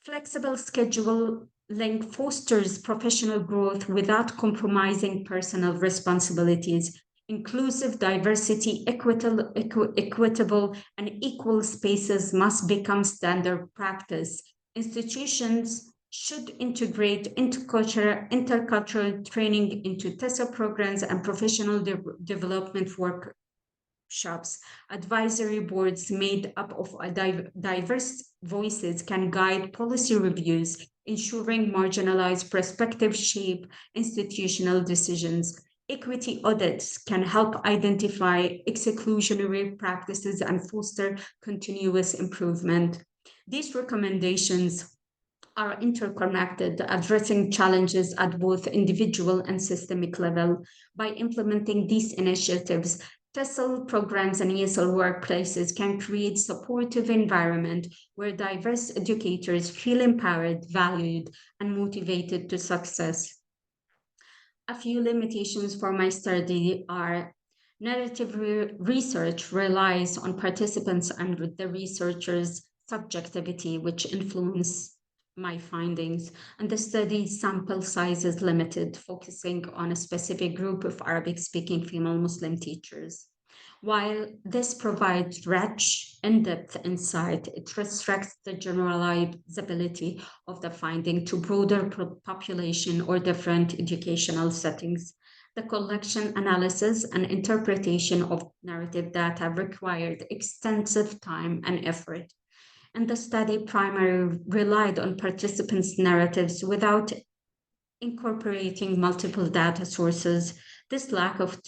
Flexible scheduling fosters professional growth without compromising personal responsibilities. Inclusive diversity, equitable, and equal spaces must become standard practice. Institutions should integrate intercultural training into TESOL programs and professional development workshops. Advisory boards made up of diverse voices can guide policy reviews, ensuring marginalized perspectives shape institutional decisions. Equity audits can help identify exclusionary practices and foster continuous improvement. These recommendations are interconnected, addressing challenges at both individual and systemic level. By implementing these initiatives, TESOL programs and ESL workplaces can create supportive environment where diverse educators feel empowered, valued, and motivated to success. A few limitations for my study are narrative research relies on participants and the researchers' subjectivity, which influence my findings, and the study sample size is limited, focusing on a specific group of Arabic-speaking female Muslim teachers. While this provides rich, in-depth insight, it restricts the generalizability of the finding to broader population or different educational settings. The collection, analysis, and interpretation of narrative data required extensive time and effort, and the study primarily relied on participants' narratives without incorporating multiple data sources. This lack of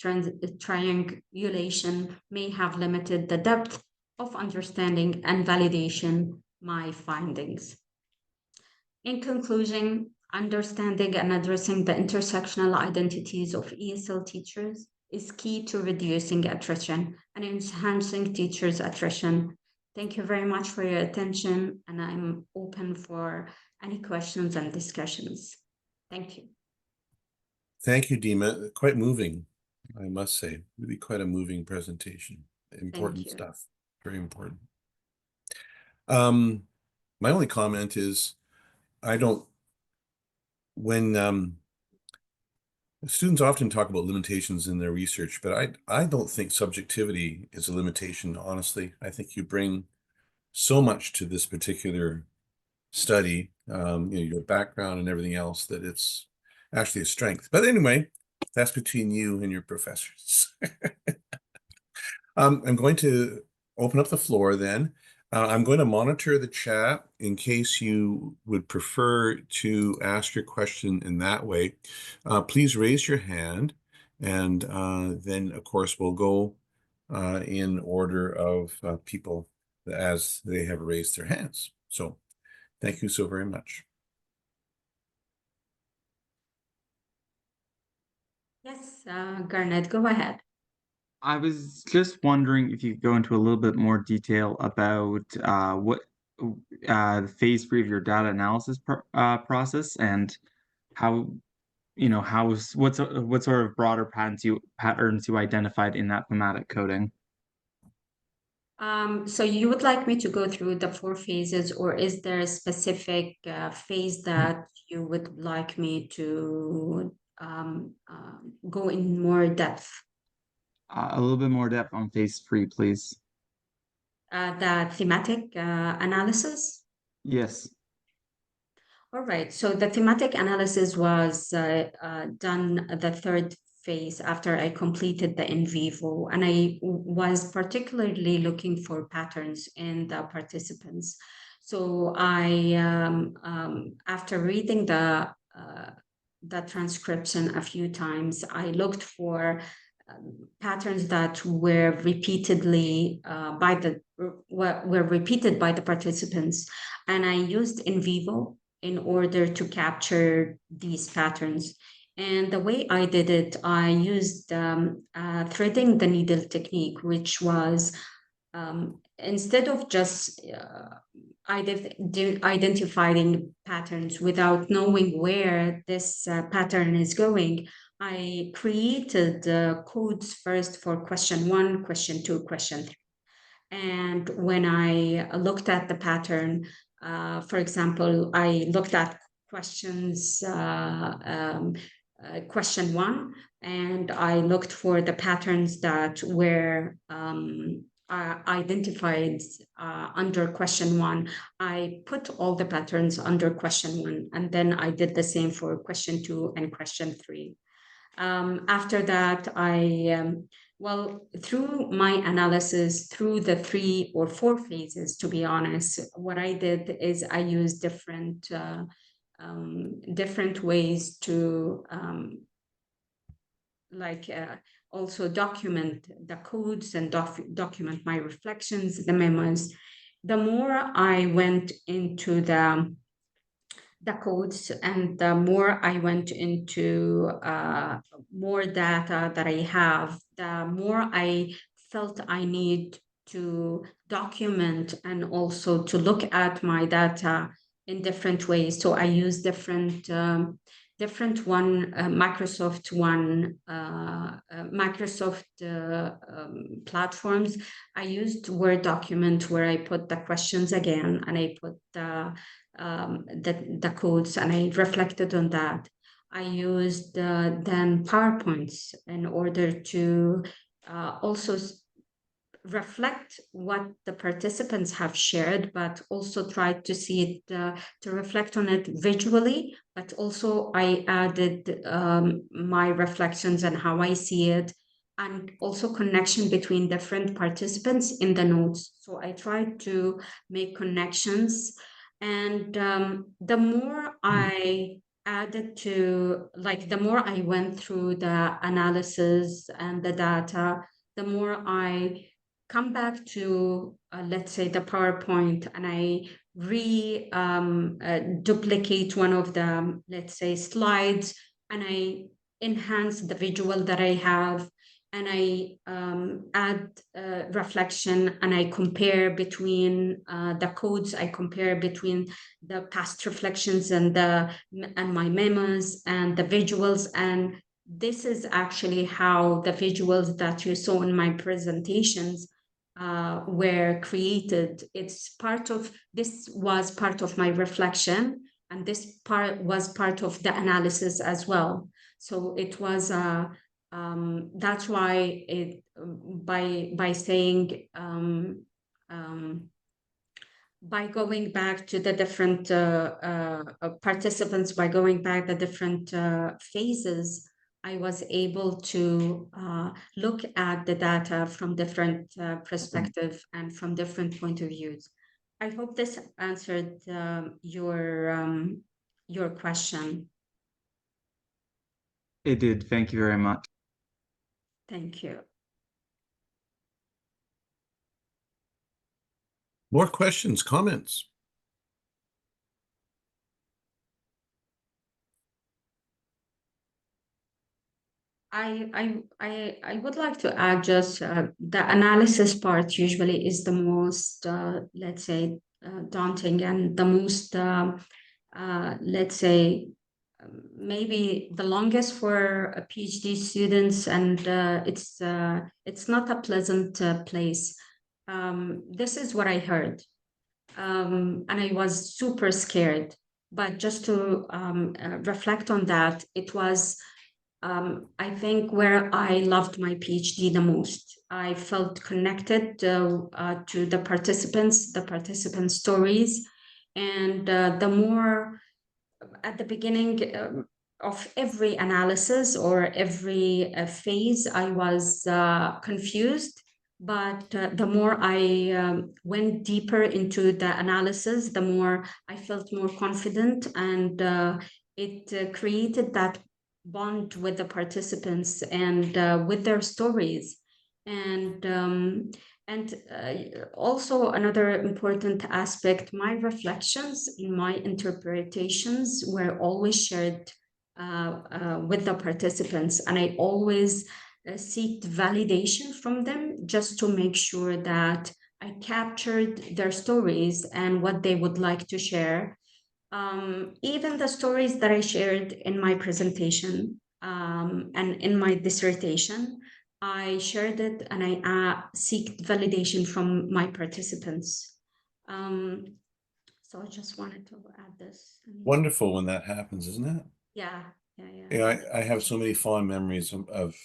triangulation may have limited the depth of understanding and validation my findings. In conclusion, understanding and addressing the intersectional identities of ESL teachers is key to reducing attrition and enhancing teachers' attrition. Thank you very much for your attention, and I'm open for any questions and discussions. Thank you. Thank you, Dima. Quite moving, I must say. Really quite a moving presentation. Important stuff. Very important. My only comment is when students often talk about limitations in their research, but I don't think subjectivity is a limitation, honestly. I think you bring so much to this particular study, your background and everything else, that it's actually a strength. But anyway, that's between you and your professors. I'm going to open up the floor then. I'm going to monitor the chat in case you would prefer to ask your question in that way. Please raise your hand, and then, of course, we'll go in order of people as they have raised their hands. So thank you so very much. Yes, Garnet, go ahead. I was just wondering if you could go into a little bit more detail about what the phase 3 of your data analysis process, and how, what sort of broader patterns you identified in that thematic coding. So you would like me to go through the 4 phases, or is there a specific phase that you would like me to go in more depth? A little bit more depth on phase 3, please. The thematic analysis? Yes. All right, so the thematic analysis was done the 3rd phase after I completed the in vivo, and I was particularly looking for patterns in the participants. So I, after reading the transcription a few times, I looked for patterns that were repeatedly were repeated by the participants, and I used in vivo in order to capture these patterns. And the way I did it, I used threading the needle technique, which was instead of just identifying patterns without knowing where this pattern is going, I created codes first for question 1, question 2, question 3. And when I looked at the pattern, for example, I looked at question 1, and I looked for the patterns that were identified under question 1. I put all the patterns under question 1, and then I did the same for question 2 and question 3. After that, through my analysis, through the 3 or 4 phases, to be honest, what I did is I used different ways to also document the codes and document my reflections, the memos. The more I went into the codes, and the more I went into more data that I have, the more I felt I need to document and also to look at my data in different ways. So I use different Microsoft platforms. I used Word document where I put the questions again, and I put the codes, and I reflected on that. I used then PowerPoints in order to also reflect what the participants have shared, but also try to see it, to reflect on it visually, but also I added my reflections and how I see it, and also connection between different participants in the notes. So I tried to make connections, and the more I added to, the more I went through the analysis and the data, the more I come back to, let's say, the PowerPoint, and I duplicate one of the, let's say, slides, and I enhance the visual that I have, and I add reflection, and I compare between the codes. I compare between the past reflections and my memos and the visuals, and this is actually how the visuals that you saw in my presentations were created. This was part of my reflection, and this part was part of the analysis as well. So it was that's why it by saying by going back to the different participants, by going back the different phases, I was able to look at the data from different perspectives and from different point of views. I hope this answered your question. It did. Thank you very much. Thank you. More questions, comments? I would like to add just the analysis part usually is the most, let's say, daunting and the most, let's say, maybe the longest for PhD students, and it's not a pleasant place. This is what I heard, and I was super scared. But just to reflect on that, it was, I think, where I loved my PhD the most. I felt connected to the participants' stories, and the more at the beginning of every analysis or every phase, I was confused. But the more I went deeper into the analysis, the more I felt more confident, and it created that bond with the participants and with their stories. And also another important aspect, my reflections in my interpretations were always shared with the participants, and I always seek validation from them just to make sure that I captured their stories and what they would like to share. Even the stories that I shared in my presentation and in my dissertation, I shared it and I seek validation from my participants. So I just wanted to add this. Wonderful when that happens, isn't it? Yeah. Yeah, I have so many fond memories of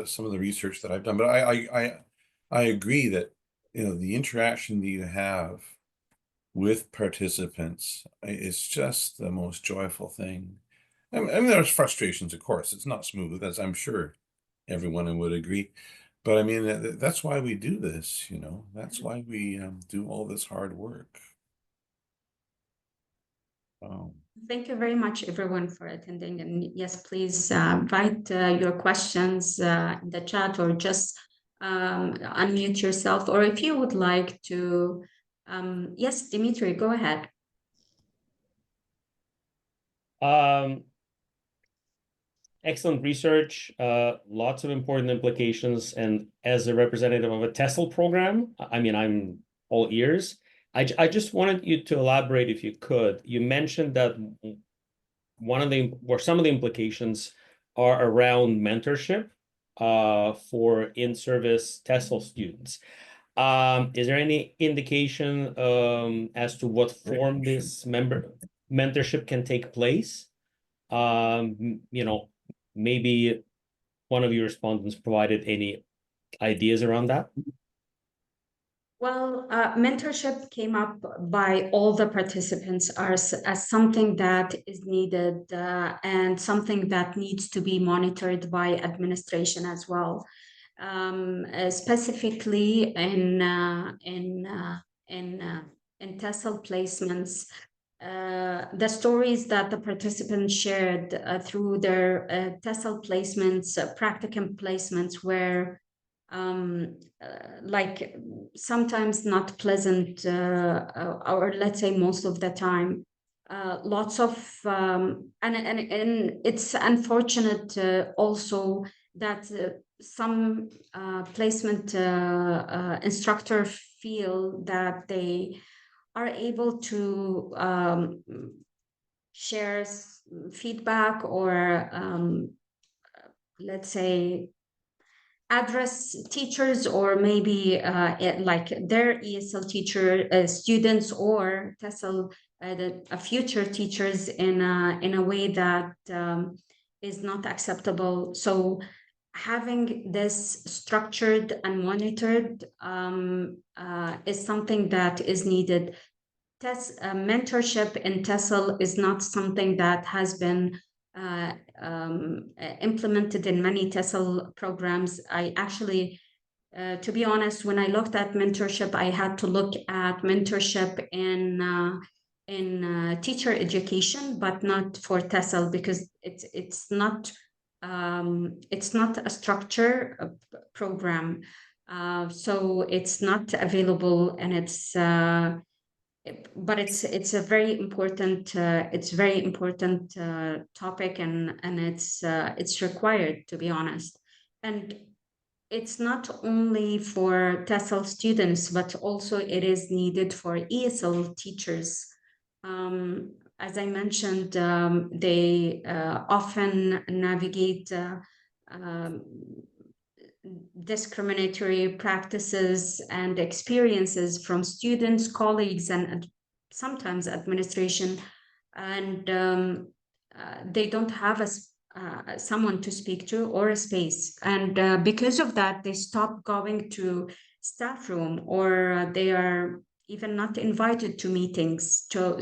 some of the research that I've done, but I agree that the interaction that you have with participants is just the most joyful thing. I mean, there's frustrations, of course. It's not smooth, as I'm sure everyone would agree. But I mean, that's why we do this, That's why we do all this hard work. Thank you very much, everyone, for attending. And yes, please write your questions in the chat, or just unmute yourself. Or if you would like to, yes, Dimitri, go ahead. Excellent research, lots of important implications. And as a representative of a TESOL program, I mean, I'm all ears. I just wanted you to elaborate, if you could. You mentioned that some of the implications are around mentorship for in-service TESOL students. Is there any indication as to what form this mentorship can take place? Maybe one of your respondents provided any ideas around that? Well, mentorship came up by all the participants as something that is needed and something that needs to be monitored by administration as well. Specifically in TESOL placements, the stories that the participants shared through their TESOL placements, practicum placements, were like sometimes not pleasant, or let's say most of the time. Lots of and it's unfortunate also that some placement instructor feel that they are able to share feedback or let's say address teachers, or maybe like their ESL teacher students or TESOL future teachers in a way that is not acceptable. So having this structured and monitored is something that is needed. Mentorship in TESOL is not something that has been implemented in many TESOL programs. I actually, to be honest, when I looked at mentorship, I had to look at mentorship in teacher education, but not for TESOL, because it's not a structure program, so it's not available, and but it's a very important topic, and it's required, to be honest. And it's not only for TESOL students, but also it is needed for ESL teachers. As I mentioned, they often navigate discriminatory practices and experiences from students, colleagues, and sometimes administration, and they don't have someone to speak to or a space. And because of that, they stop going to staff room, or they are even not invited to meetings. So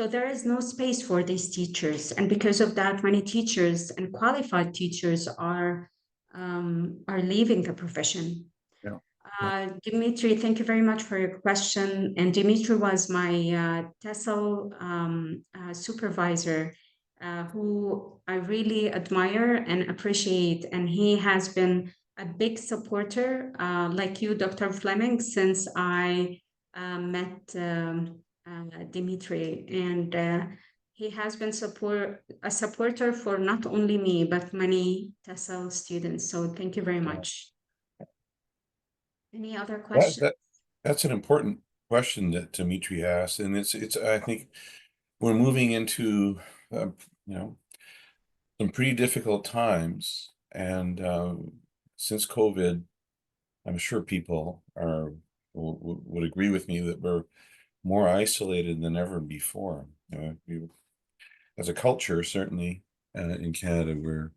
there is no space for these teachers. And because of that, many teachers and qualified teachers are leaving the profession. Yeah. Dimitri, thank you very much for your question. And Dimitri was my TESOL supervisor, who I really admire and appreciate. And he has been a big supporter, like you, Dr. Fleming, since I met Dimitri. And he has been a supporter for not only me, but many TESOL students. So thank you very much. Any other questions? That's an important question that Dimitri asked, and it's I think we're moving into some pretty difficult times, and since COVID, I'm sure people would agree with me that we're more isolated than ever before. As a culture, certainly in Canada, we're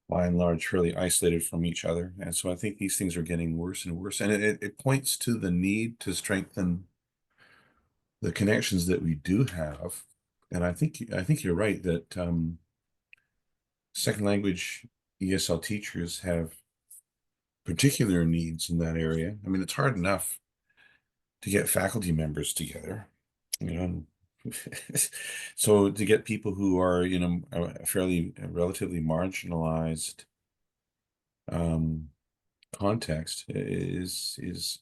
by and large fairly isolated from each other, and so I think these things are getting worse and worse, and it points to the need to strengthen the connections that we do have. And I think you're right that second language ESL teachers have particular needs in that area. I mean, it's hard enough to get faculty members together, so to get people who are, relatively marginalized context is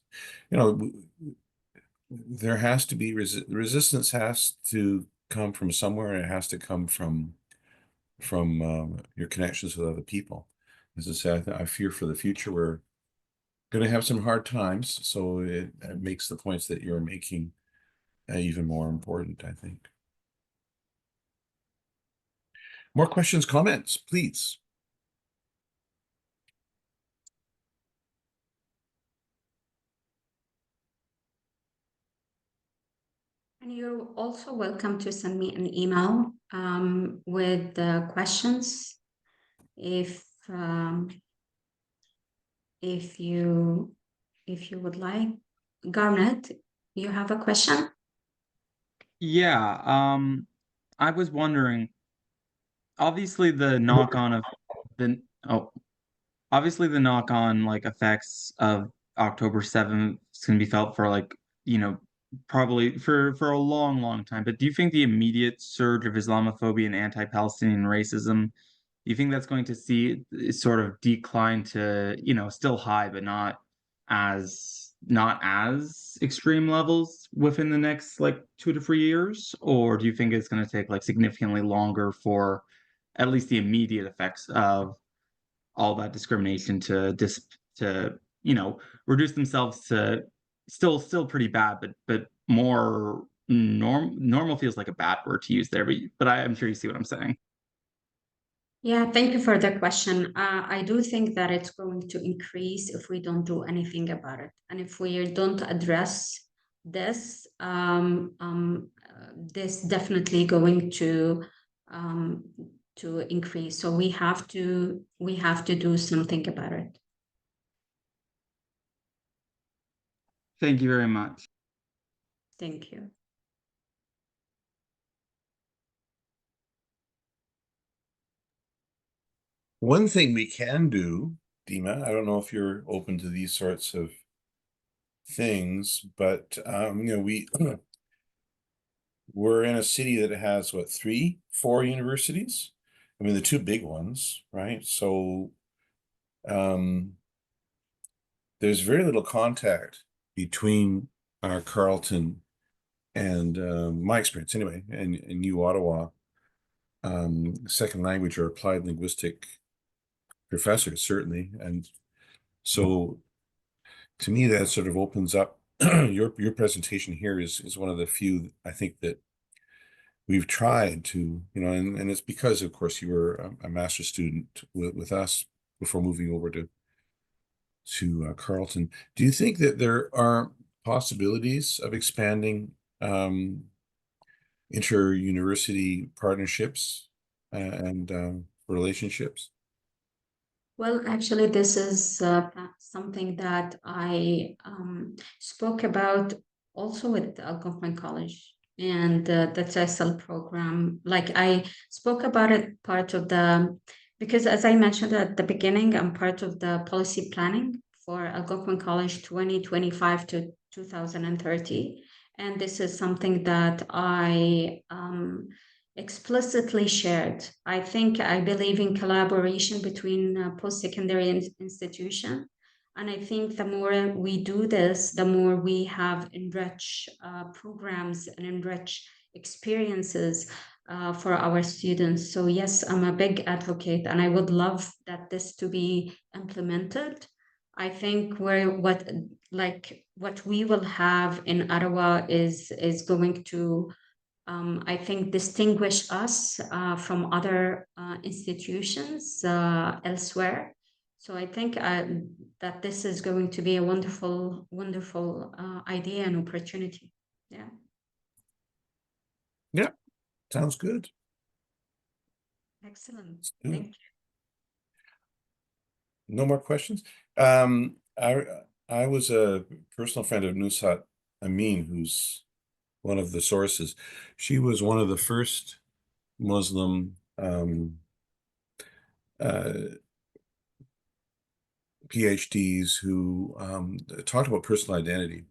there has to be resistance has to come from somewhere, and it has to come from your connections with other people. As I said, I fear for the future we're going to have some hard times, so it makes the points that you're making even more important, I think. More questions, comments, please. And you're also welcome to send me an email with questions if you would like. Garnet, you have a question? Yeah, I was wondering, obviously the knock-on of the like effects of October 7th is going to be felt for probably for a long time. But do you think the immediate surge of Islamophobia and anti-Palestinian racism, do you think that's going to see sort of decline to, still high, but not as extreme levels within the next 2 to 3 years? Or do you think it's going to take significantly longer for at least the immediate effects of all that discrimination to reduce themselves to still pretty bad, but more normal feels like a bad word to use there, but I'm sure you see what I'm saying. Yeah, thank you for the question. I do think that it's going to increase if we don't do anything about it. And if we don't address this, this definitely going to increase. So we have to do something about it. Thank you very much. Thank you. One thing we can do, Dima, I don't know if you're open to these sorts of things, but you know, we're in a city that has what, 4 universities? I mean, the 2 big ones, right? So there's very little contact between our Carleton and my experience anyway, and U Ottawa, second language or applied linguistic professors, certainly. And so to me, that sort of opens up your presentation here is one of the few, I think, that we've tried to, you know, and it's because, of course, you were a master's student with us before moving over to Carleton. Do you think that there are possibilities of expanding inter-university partnerships and relationships? Well, actually, this is something that I spoke about also with Algonquin College and the TESOL program. Like I spoke about it because as I mentioned at the beginning, I'm part of the policy planning for Algonquin College 2025 to 2030. And this is something that I explicitly shared. I believe in collaboration between post-secondary institutions. And I think the more we do this, the more we have enriched programs and enriched experiences for our students. So yes, I'm a big advocate and I would love that this to be implemented. I think what we will have in Ottawa is going to I think distinguish us from other institutions elsewhere. So I think that this is going to be a wonderful, wonderful idea and opportunity. Yeah. Yeah, sounds good. Excellent. Thank you. No more questions. I was a personal friend of Nushat Amin, who's one of the sources. She was one of the first Muslim PhDs who talked about personal identity.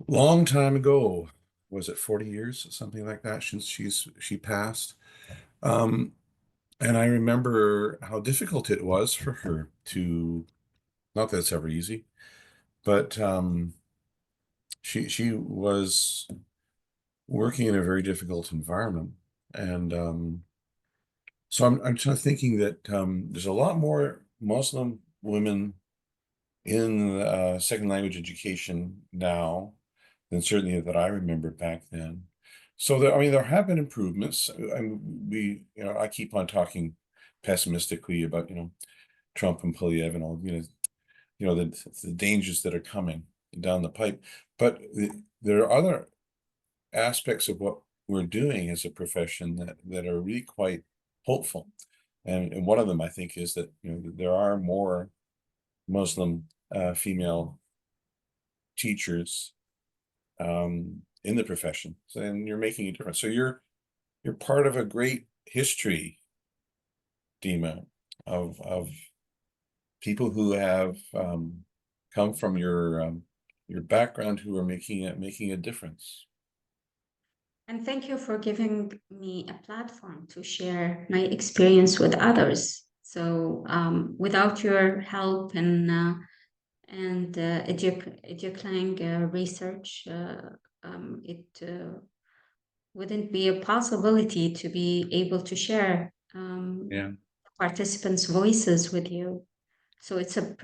Long time ago, was it 40 years, something like that, since she passed. And I remember how difficult it was for her to, not that it's ever easy, but she was working in a very difficult environment. And so I'm just thinking that there's a lot more Muslim women in second language education now than certainly that I remember back then. So there have been improvements. I keep on talking pessimistically about, Trump and Polyev and all, the dangers that are coming down the pipe. But there are other aspects of what we're doing as a profession that are really quite hopeful. And one of them, I think, is that, there are more Muslim female teachers in the profession, and you're making a difference. So you're part of a great history, Dima, of people who have come from your background who are making a difference. And thank you for giving me a platform to share my experience with others. So without your help and EducLang research, it wouldn't be a possibility to be able to share participants' voices with you. So it's a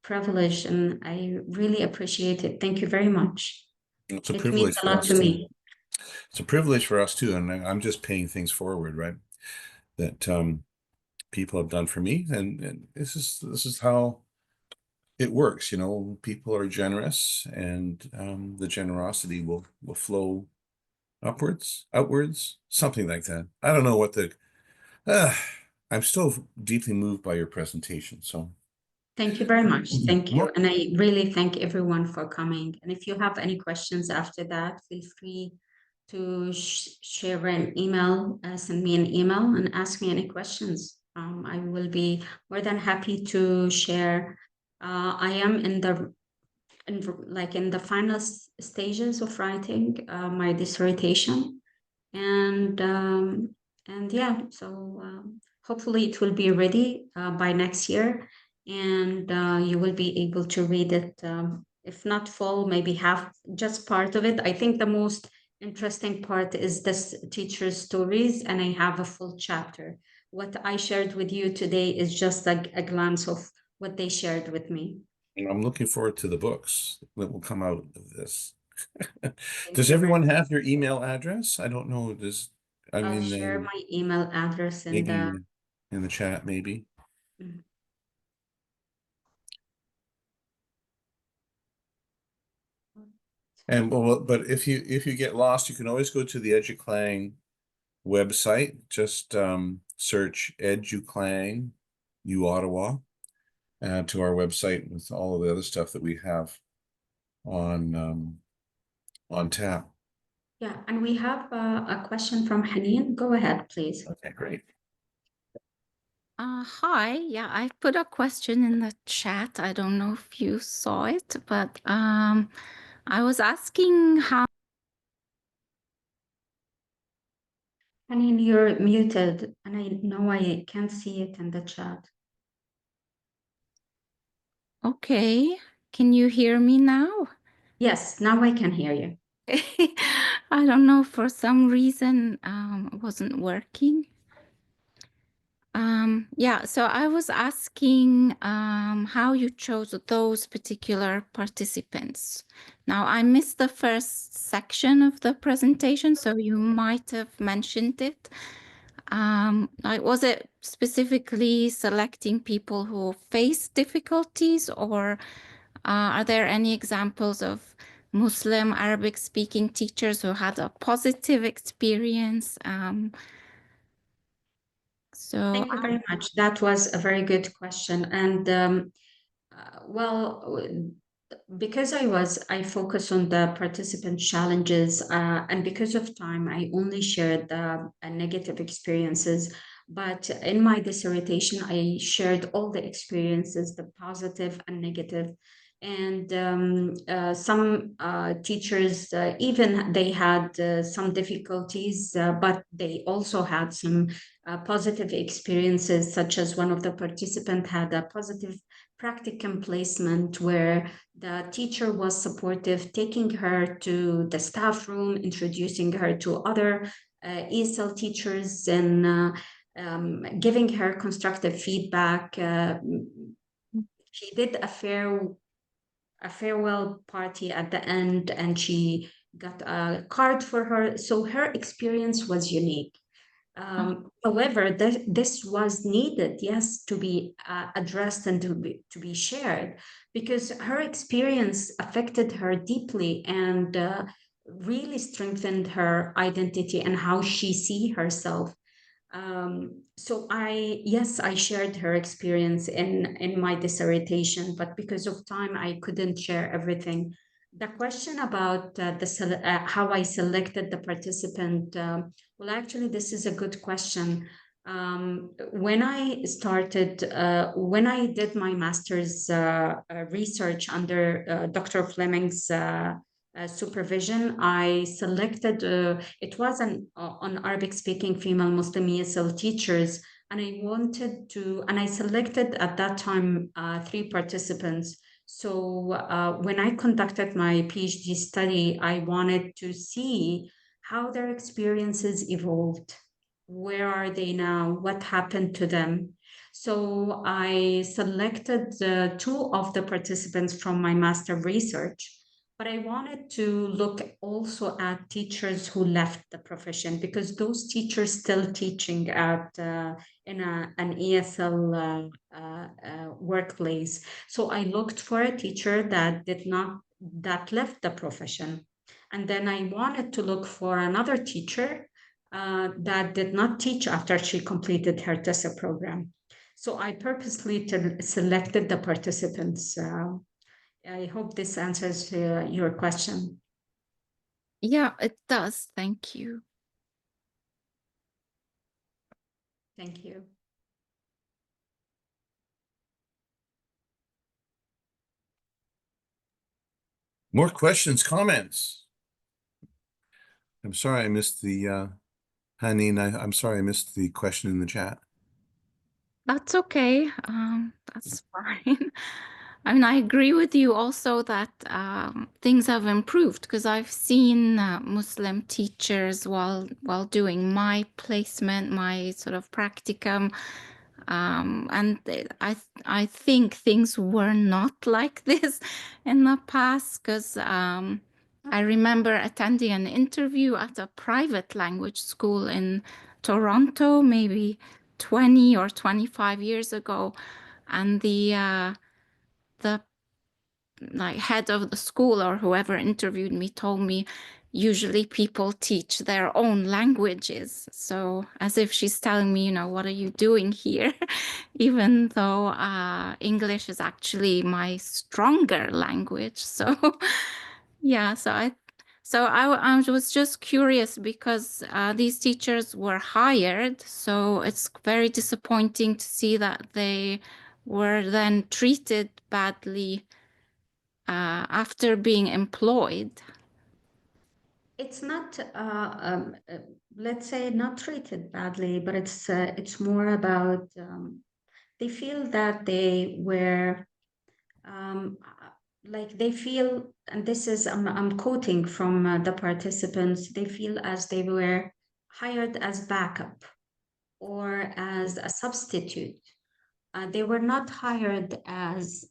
privilege, and I really appreciate it. Thank you very much. It's a It privilege means a lot to me. It's a privilege for us too, and I'm just paying things forward, right? that people have done for me, and this is how it works. You know, people are generous, and the generosity will flow upwards, outwards, something like that. I don't know what the. I'm still deeply moved by your presentation. So Thank you very much. Thank you. What- And I really thank everyone for coming. And if you have any questions after that, feel free to share an email, send me an email and ask me any questions. I will be more than happy to share. I am in the final stages of writing my dissertation. And yeah, so hopefully it will be ready by next year, and you will be able to read it, if not full, maybe half, just part of it. I think the most interesting part is this teacher's stories, and I have a full chapter. What I shared with you today is just a glance of what they shared with me. I'm looking forward to the books that will come out of this. Thank Does you. everyone have your email address? I don't know. I I'll mean, share my email address in maybe the. in the chat, maybe. Mhm. And well, but if you get lost, you can always go to the EducLang website. Just search EducLang U Ottawa to our website with all of the other stuff that we have on tap. Yeah, and we have a question from Haneen. Go ahead, please. Okay, great. Hi. Yeah, I put a question in the chat. I don't know if you saw it, but I was asking how. Haneen, you're muted, and I know I can't see it in the chat. Okay, can you hear me now? Yes, now I can hear you. I don't know, for some reason it wasn't working. Yeah, so I was asking how you chose those particular participants. Now, I missed the first section of the presentation, so you might have mentioned it. Like, was it specifically selecting people who face difficulties, or are there any examples of Muslim Arabic-speaking teachers who had a positive experience? Thank you very much. That was a very good question. And well, because I focus on the participant challenges, and because of time, I only shared the negative experiences. But in my dissertation, I shared all the experiences, the positive and negative. And some teachers, even they had some difficulties, but they also had some positive experiences, such as one of the participants had a positive practicum placement where the teacher was supportive, taking her to the staff room, introducing her to other ESL teachers, and giving her constructive feedback. She did a farewell party at the end, and she got a card for her. So her experience was unique. However, this was needed, yes, to be addressed and to be shared, because her experience affected her deeply and really strengthened her identity and how she see herself. So I shared her experience in my dissertation, but because of time, I couldn't share everything. The question about how I selected the participant, well, actually, this is a good question. When I did my master's research under Dr. Fleming's supervision, I selected, it was on Arabic-speaking female Muslim ESL teachers, and I selected at that time 3 participants. So when I conducted my PhD study, I wanted to see how their experiences evolved. Where are they now? What happened to them? So I selected 2 of the participants from my master research. But I wanted to look also at teachers who left the profession, because those teachers still teaching at in an ESL workplace. So I looked for a teacher that left the profession, and then I wanted to look for another teacher that did not teach after she completed her TESA program. So I purposely selected the participants. I hope this answers your question. Yeah, it does. Thank you. Thank you. More questions, comments? I'm sorry I missed the Haneen, I'm sorry I missed the question in the chat. That's okay. That's fine. I mean, I agree with you also that things have improved, because I've seen Muslim teachers while doing my placement, my sort of practicum, and I think things were not like this in the past, because I remember attending an interview at a private language school in Toronto, maybe 20 or 25 years ago, and the like head of the school or whoever interviewed me told me usually people teach their own languages. So as if she's telling me, you know, what are you doing here? Even though English is actually my stronger language. So yeah, so I was just curious, because these teachers were hired, so it's very disappointing to see that they were then treated badly after being employed. It's not, let's say, not treated badly, but it's more about they feel that they were like they feel, and this is I'm quoting from the participants. They feel as they were hired as backup or as a substitute. They were not hired as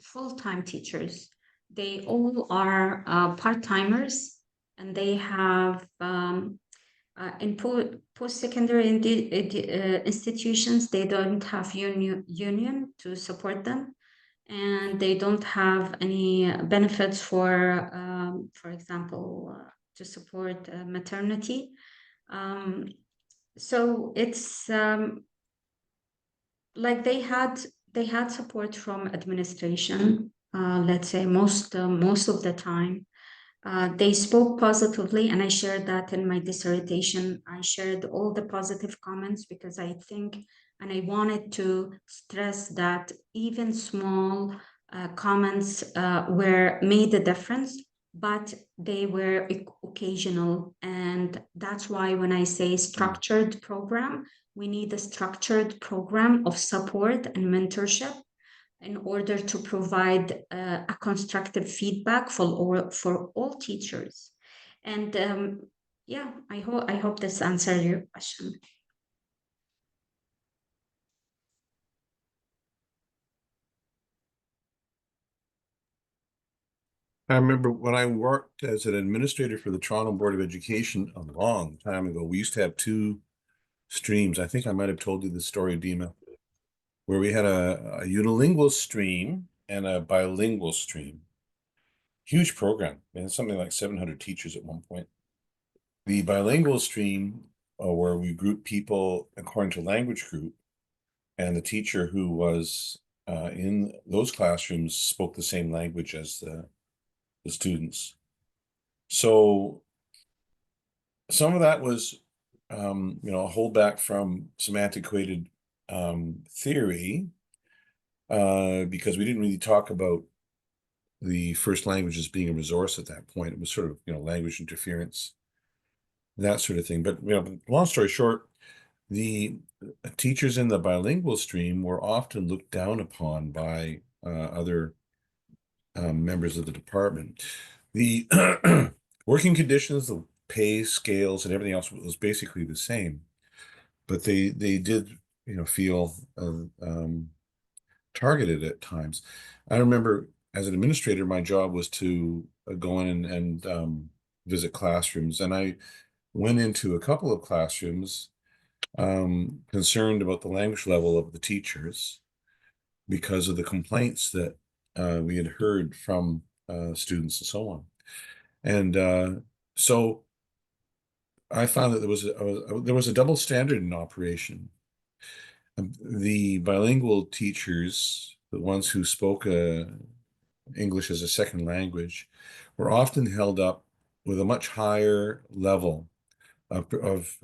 full-time teachers. They all are part-timers, and they have in post-secondary institutions, they don't have union to support them, and they don't have any benefits for example, to support maternity. So it's like they had support from administration, let's say most of the time. They spoke positively, and I shared that in my dissertation. I shared all the positive comments because I think, and I wanted to stress that even small comments were made a difference, but they were occasional. And that's why when I say structured program, we need a structured program of support and mentorship in order to provide a constructive feedback for all teachers. And yeah, I hope this answered your question. I remember when I worked as an administrator for the Toronto Board of Education a long time ago, we used to have two streams. I think I might have told you the story, Dima, where we had a unilingual stream and a bilingual stream. Huge program. We had something like 700 teachers at one point. The bilingual stream, where we grouped people according to language group, and the teacher who was in those classrooms spoke the same language as the students. So some of that was, you know, a holdback from some antiquated theory, because we didn't really talk about the first language as being a resource at that point. It was sort of, you know, language interference, that sort of thing. But, you know, long story short, the teachers in the bilingual stream were often looked down upon by other members of the department. The working conditions, the pay scales, and everything else was basically the same, but they did, you know, feel targeted at times. I remember as an administrator, my job was to go in and visit classrooms, and I went into a couple of classrooms concerned about the language level of the teachers because of the complaints that we had heard from students and so on. And so I found that there was a double standard in operation. The bilingual teachers, the ones who spoke English as a second language, were often held up with a much higher level of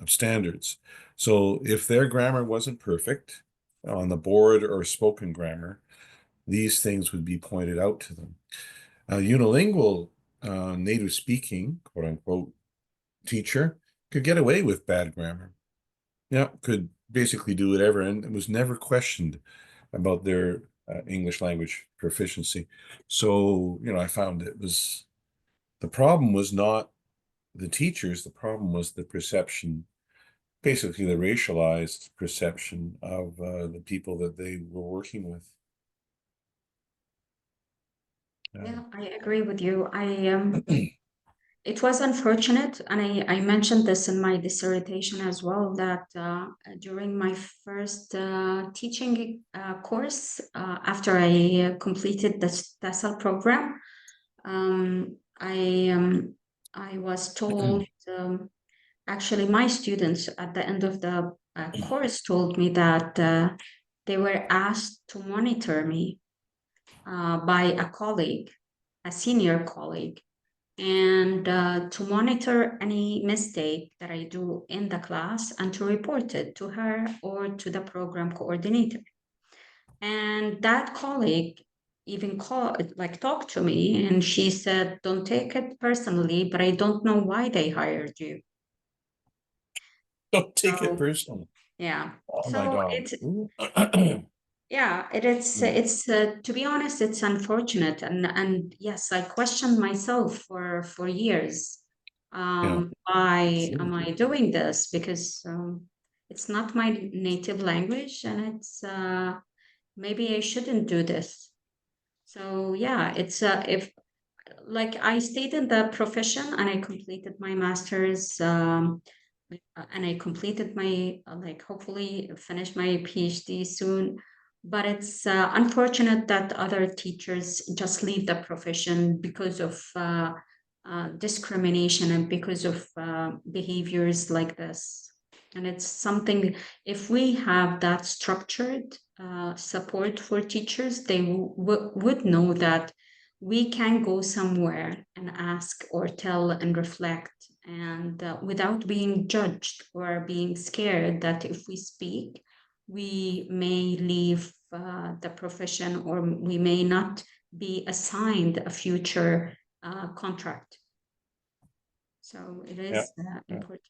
standards. So if their grammar wasn't perfect on the board or spoken grammar, these things would be pointed out to them. A unilingual native speaking, quote unquote, teacher could get away with bad grammar. Yeah, could basically do whatever, and it was never questioned about their English language proficiency. So, I found the problem was not the teachers, the problem was the perception, basically the racialized perception of the people that they were working with. Yeah, I agree with you. It was unfortunate, and I mentioned this in my dissertation as well, that during my first teaching course, after I completed the TESOL program, I was told, actually my students at the end of the course told me that they were asked to monitor me by a colleague, a senior colleague, and to monitor any mistake that I do in the class and to report it to her or to the program coordinator. And that colleague even talked to me, and she said, "Don't take it personally, but I don't know why they hired you." Don't take it personally. Yeah. Oh so my God. it's yeah, it's to be honest, it's unfortunate, and yes, I questioned myself for years. Why am I doing this? Because it's not my native language, and it's maybe I shouldn't do this. So yeah, it's if like I stayed in the profession and I completed my master's, and I completed my hopefully finish my PhD soon. But it's unfortunate that other teachers just leave the profession because of discrimination and because of behaviors like this. And it's something, if we have that structured support for teachers, they would know that we can go somewhere and ask or tell and reflect, and without being judged or being scared that if we speak, we may leave the profession, or we may not be assigned a future contract. So it is important.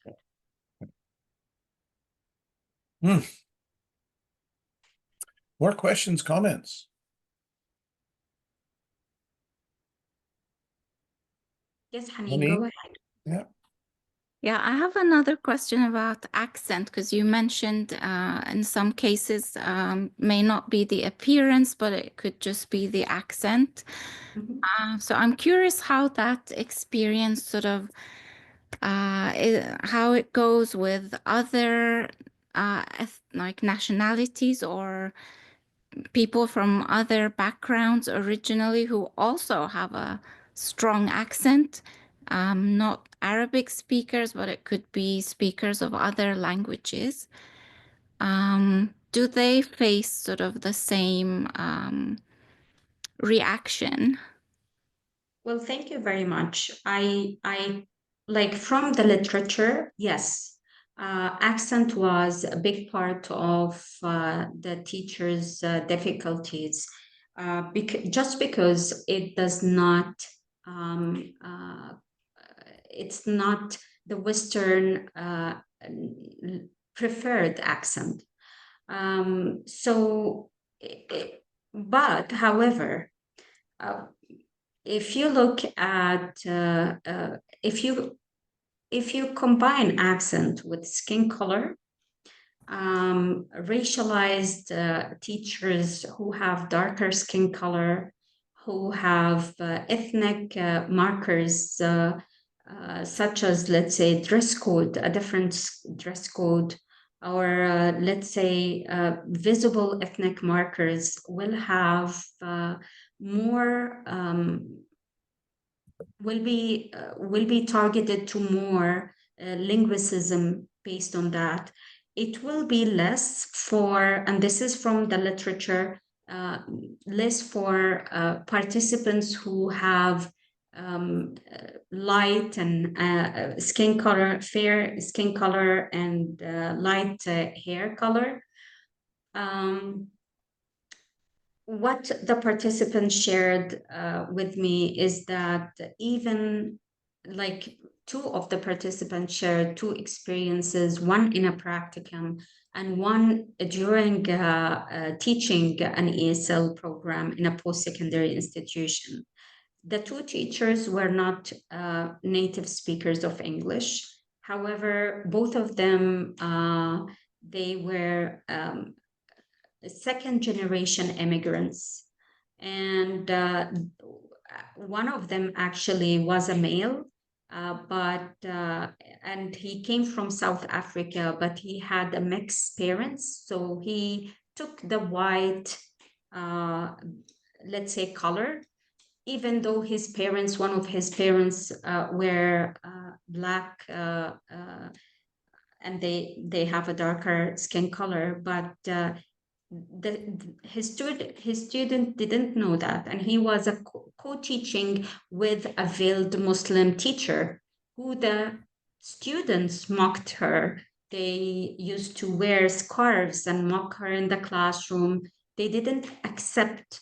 More questions, comments? Yes, Haneen, go ahead. Yeah. Yeah, I have another question about accent, because you mentioned in some cases may not be the appearance, but it could just be the accent. So I'm curious how that experience sort of, how it goes with other like nationalities or people from other backgrounds originally who also have a strong accent. Not Arabic speakers, but it could be speakers of other languages. Do they face sort of the same reaction? Well, thank you very much. I like from the literature, yes. Accent was a big part of the teachers' difficulties, just because it does not, it's not the Western preferred accent. But however, if you look at if you combine accent with skin color, racialized teachers who have darker skin color, who have ethnic markers such as, let's say, dress code, a different dress code, or let's say visible ethnic markers will have more, will be targeted to more linguicism based on that. It will be less for, and this is from the literature, less for participants who have light and skin color, fair skin color, and light hair color. What the participants shared with me is that even like two of the participants shared two experiences, one in a practicum and one during teaching an ESL program in a post-secondary institution. The two teachers were not native speakers of English. However, both of them, they were second generation immigrants. And one of them actually was a male, and he came from South Africa, but he had a mixed parents. So he took the white, let's say, color, even though his parents, one of his parents were Black, and they have a darker skin color, but his student didn't know that, and he was a co-teaching with a veiled Muslim teacher who the students mocked her. They used to wear scarves and mock her in the classroom. They didn't accept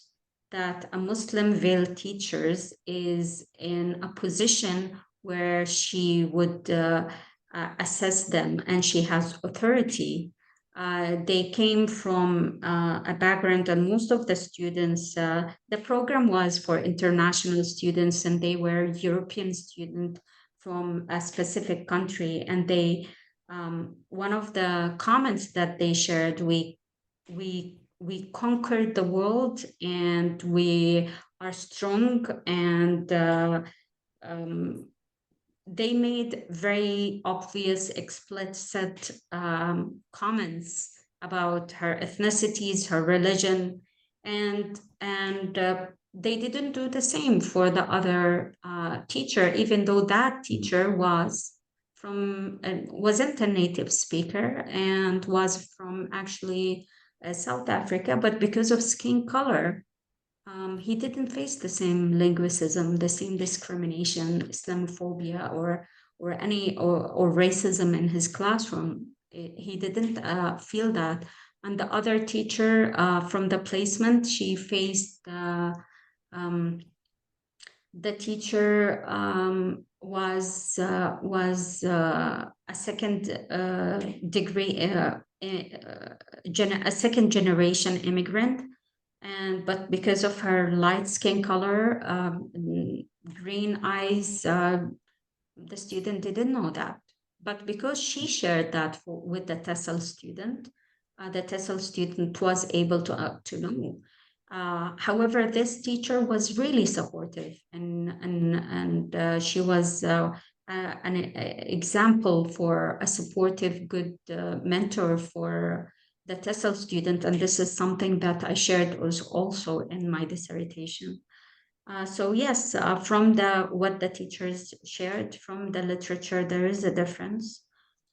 that a Muslim veiled teacher is in a position where she would assess them and she has authority. They came from a background, and most of the students, the program was for international students, and they were European students from a specific country. And they, one of the comments that they shared, we conquered the world, and we are strong, and they made very obvious, explicit comments about her ethnicities, her religion, and they didn't do the same for the other teacher, even though that teacher wasn't a native speaker and was from actually South Africa, but because of skin color, he didn't face the same linguicism, the same discrimination, Islamophobia, or racism in his classroom. He didn't feel that. And the other teacher from the placement, she faced the teacher was a second degree, a second generation immigrant. But because of her light skin color, green eyes, the student didn't know that. But because she shared that with the TESOL student was able to know. However, this teacher was really supportive, and she was an example for a supportive, good mentor for the TESOL student, and this is something that I shared also in my dissertation. So yes, from what the teachers shared from the literature, there is a difference.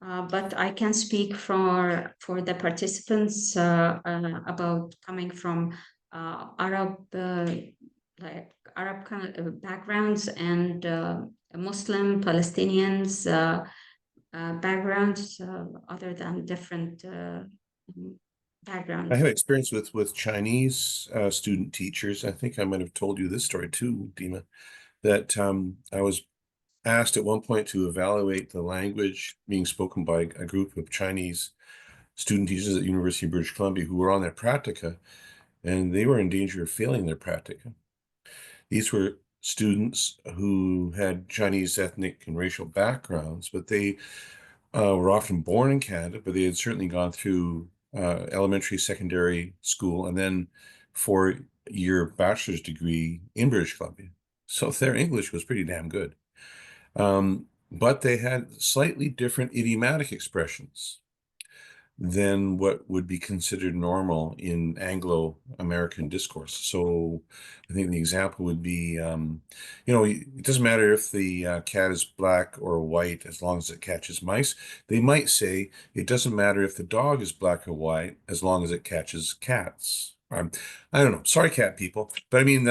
But I can speak for the participants about coming from Arab kind of backgrounds and Muslim, Palestinians backgrounds, other than different backgrounds. I have experience with Chinese student teachers. I think I might have told you this story too, Dima, that I was asked at one point to evaluate the language being spoken by a group of Chinese student teachers at the University of British Columbia who were on their practica, and they were in danger of failing their practica. These were students who had Chinese ethnic and racial backgrounds, but they were often born in Canada, but they had certainly gone through elementary, secondary school, and then for year bachelor's degree in British Columbia. So their English was pretty damn good. But they had slightly different idiomatic expressions than what would be considered normal in Anglo-American discourse. So I think the example would be, it doesn't matter if the cat is black or white as long as it catches mice. They might say it doesn't matter if the dog is black or white as long as it catches cats. I don't know. Sorry, cat people. But I mean,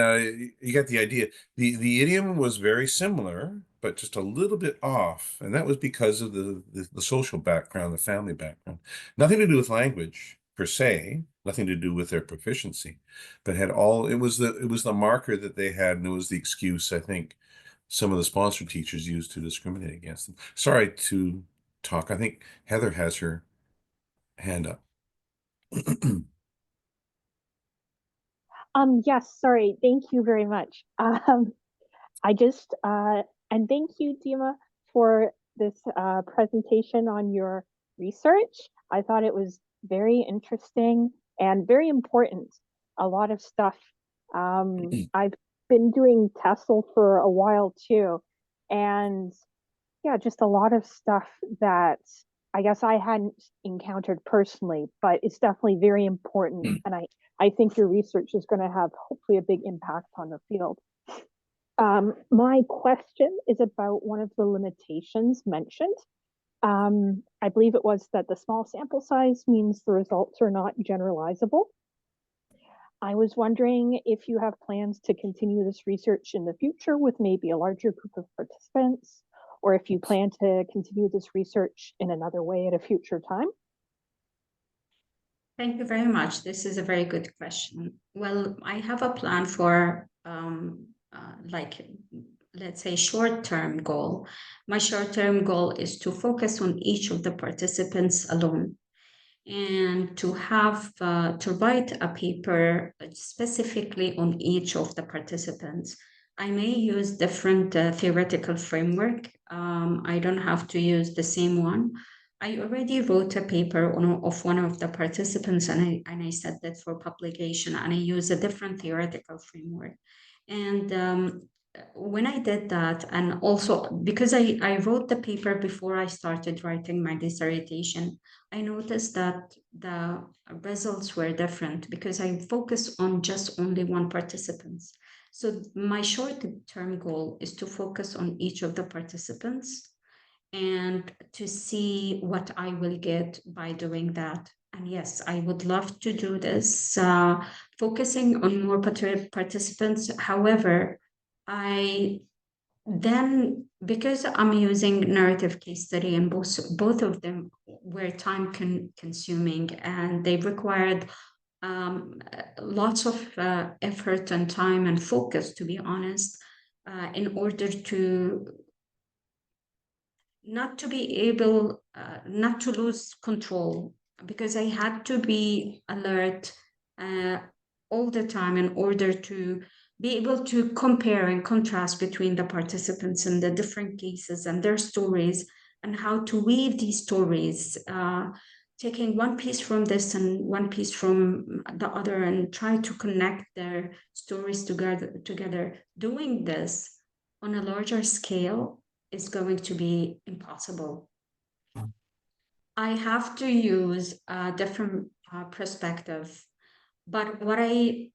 you get the idea. The idiom was very similar, but just a little bit off. And that was because of the social background, the family background. Nothing to do with language per se, nothing to do with their proficiency, but it was the marker that they had, and it was the excuse I think some of the sponsor teachers used to discriminate against them. Sorry to talk. I think Heather has her hand up. Yes, sorry. Thank you very much. And thank you, Dima, for this presentation on your research. I thought it was very interesting and very important. A lot of stuff. I've been doing TESOL for a while too. And yeah, just a lot of stuff that I guess I hadn't encountered personally, but it's definitely very important. And I think your research is going to have hopefully a big impact on the field. My question is about one of the limitations mentioned. I believe it was that the small sample size means the results are not generalizable. I was wondering if you have plans to continue this research in the future with maybe a larger group of participants, or if you plan to continue this research in another way at a future time. Thank you very much. This is a very good question. Well, I have a plan for let's say short-term goal. My short-term goal is to focus on each of the participants alone and to have to write a paper specifically on each of the participants. I may use different theoretical framework. I don't have to use the same one. I already wrote a paper of one of the participants, and I said that for publication, and I use a different theoretical framework. And when I did that, and also because I wrote the paper before I started writing my dissertation, I noticed that the results were different because I focused on just only one participant. So my short-term goal is to focus on each of the participants and to see what I will get by doing that. And yes, I would love to do this, focusing on more participants. However, because I'm using narrative case study, and both of them were time consuming, and they required lots of effort and time and focus, to be honest, in order to not to be able, not to lose control, because I had to be alert all the time in order to be able to compare and contrast between the participants in the different cases and their stories, and how to weave these stories, taking one piece from this and one piece from the other, and try to connect their stories together. Doing this on a larger scale is going to be impossible. I have to use a different perspective, but what I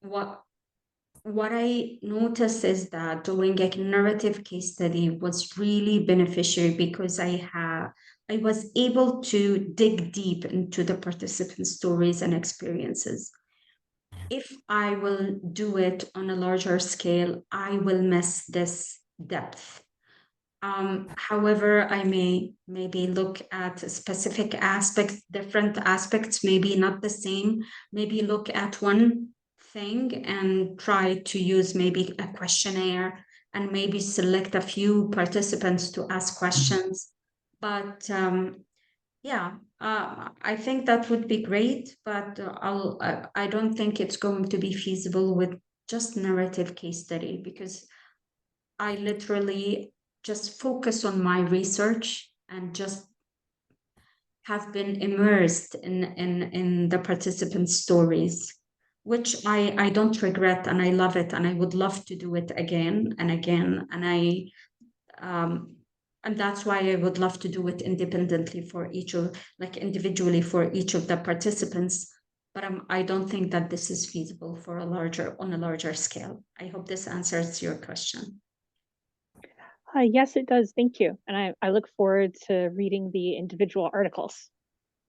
noticed is that doing a narrative case study was really beneficial because I was able to dig deep into the participants' stories and experiences. If I will do it on a larger scale, I will miss this depth. However, I may maybe look at specific aspects, different aspects, maybe not the same, maybe look at one thing and try to use maybe a questionnaire and maybe select a few participants to ask questions. But I think that would be great, but I don't think it's going to be feasible with just narrative case study, because I literally just focus on my research and just have been immersed in the participants' stories. which I don't regret, and I love it, and I would love to do it again and again. And that's why I would love to do it independently for each of, like individually for each of the participants. But I don't think that this is feasible for on a larger scale. I hope this answers your question. Yes, it does. Thank you. And I look forward to reading the individual articles.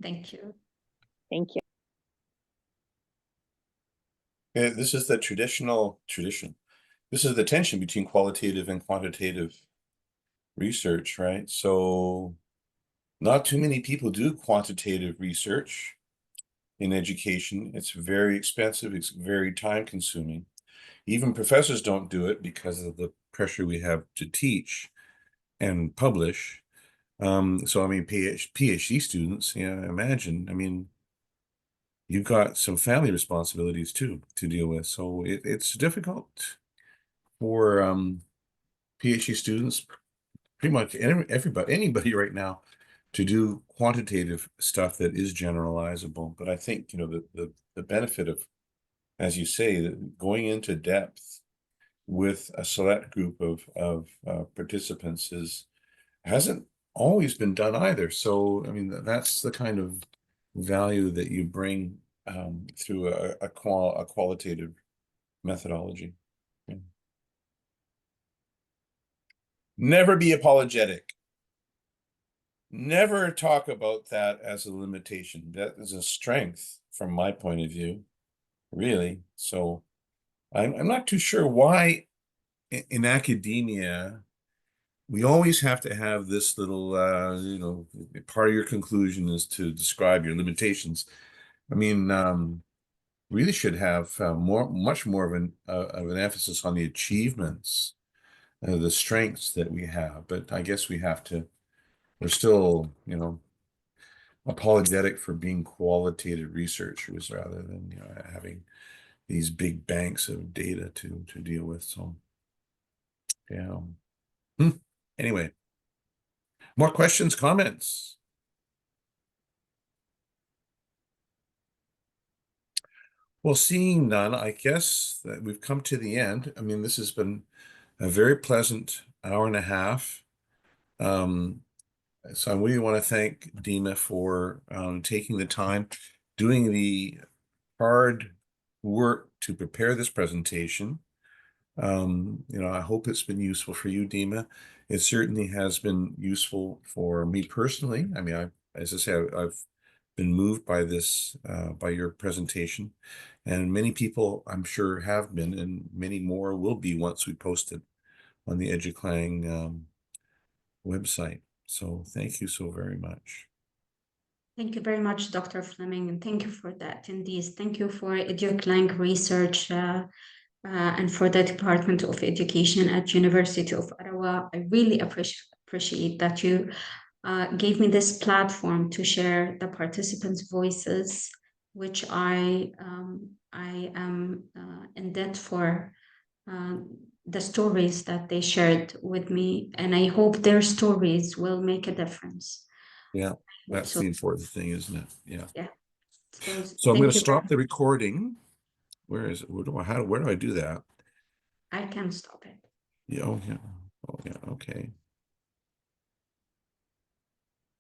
Thank you. Thank you. This is the tradition. This is the tension between qualitative and quantitative research, right? So not too many people do quantitative research in education. It's very expensive. It's very time consuming. Even professors don't do it because of the pressure we have to teach and publish. So I mean, PhD students, imagine, I mean, you've got some family responsibilities too to deal with. So it's difficult for PhD students, pretty much anybody right now, to do quantitative stuff that is generalizable. But I think, the benefit of, as you say, that going into depth with a select group of participants hasn't always been done either. So, I mean, that's the kind of value that you bring through a qualitative methodology. Yeah. Never be apologetic. Never talk about that as a limitation. That is a strength from my point of view, really. So I'm not too sure why in academia we always have to have this little, part of your conclusion is to describe your limitations. I mean, really should have much more of an emphasis on the achievements, the strengths that we have. But I guess we're still, apologetic for being qualitative researchers rather than, having these big banks of data to deal with. So, yeah. Anyway, more questions, comments? Well, seeing none, I guess that we've come to the end. I mean, this has been a very pleasant hour and a half. So I really want to thank Dima for taking the time, doing the hard work to prepare this presentation. I hope it's been useful for you, Dima. It certainly has been useful for me personally. I mean, as I say, I've been moved by this, by your presentation, and many people I'm sure have been, and many more will be once we post it on the EducLang website. So thank you so very much. Thank you very much, Dr. Fleming, and thank you for the attendees. Thank you for EducLang Research and for the Department of Education at University of Ottawa. I really appreciate that you gave me this platform to share the participants' voices, which I am in debt for the stories that they shared with me, and I hope their stories will make a difference. Yeah, that's the important thing, isn't it? Yeah. Yeah. So I'm going to stop the recording. Where is it? Where do I do that? I can stop it. Yeah. Oh, yeah. Oh, yeah. Okay.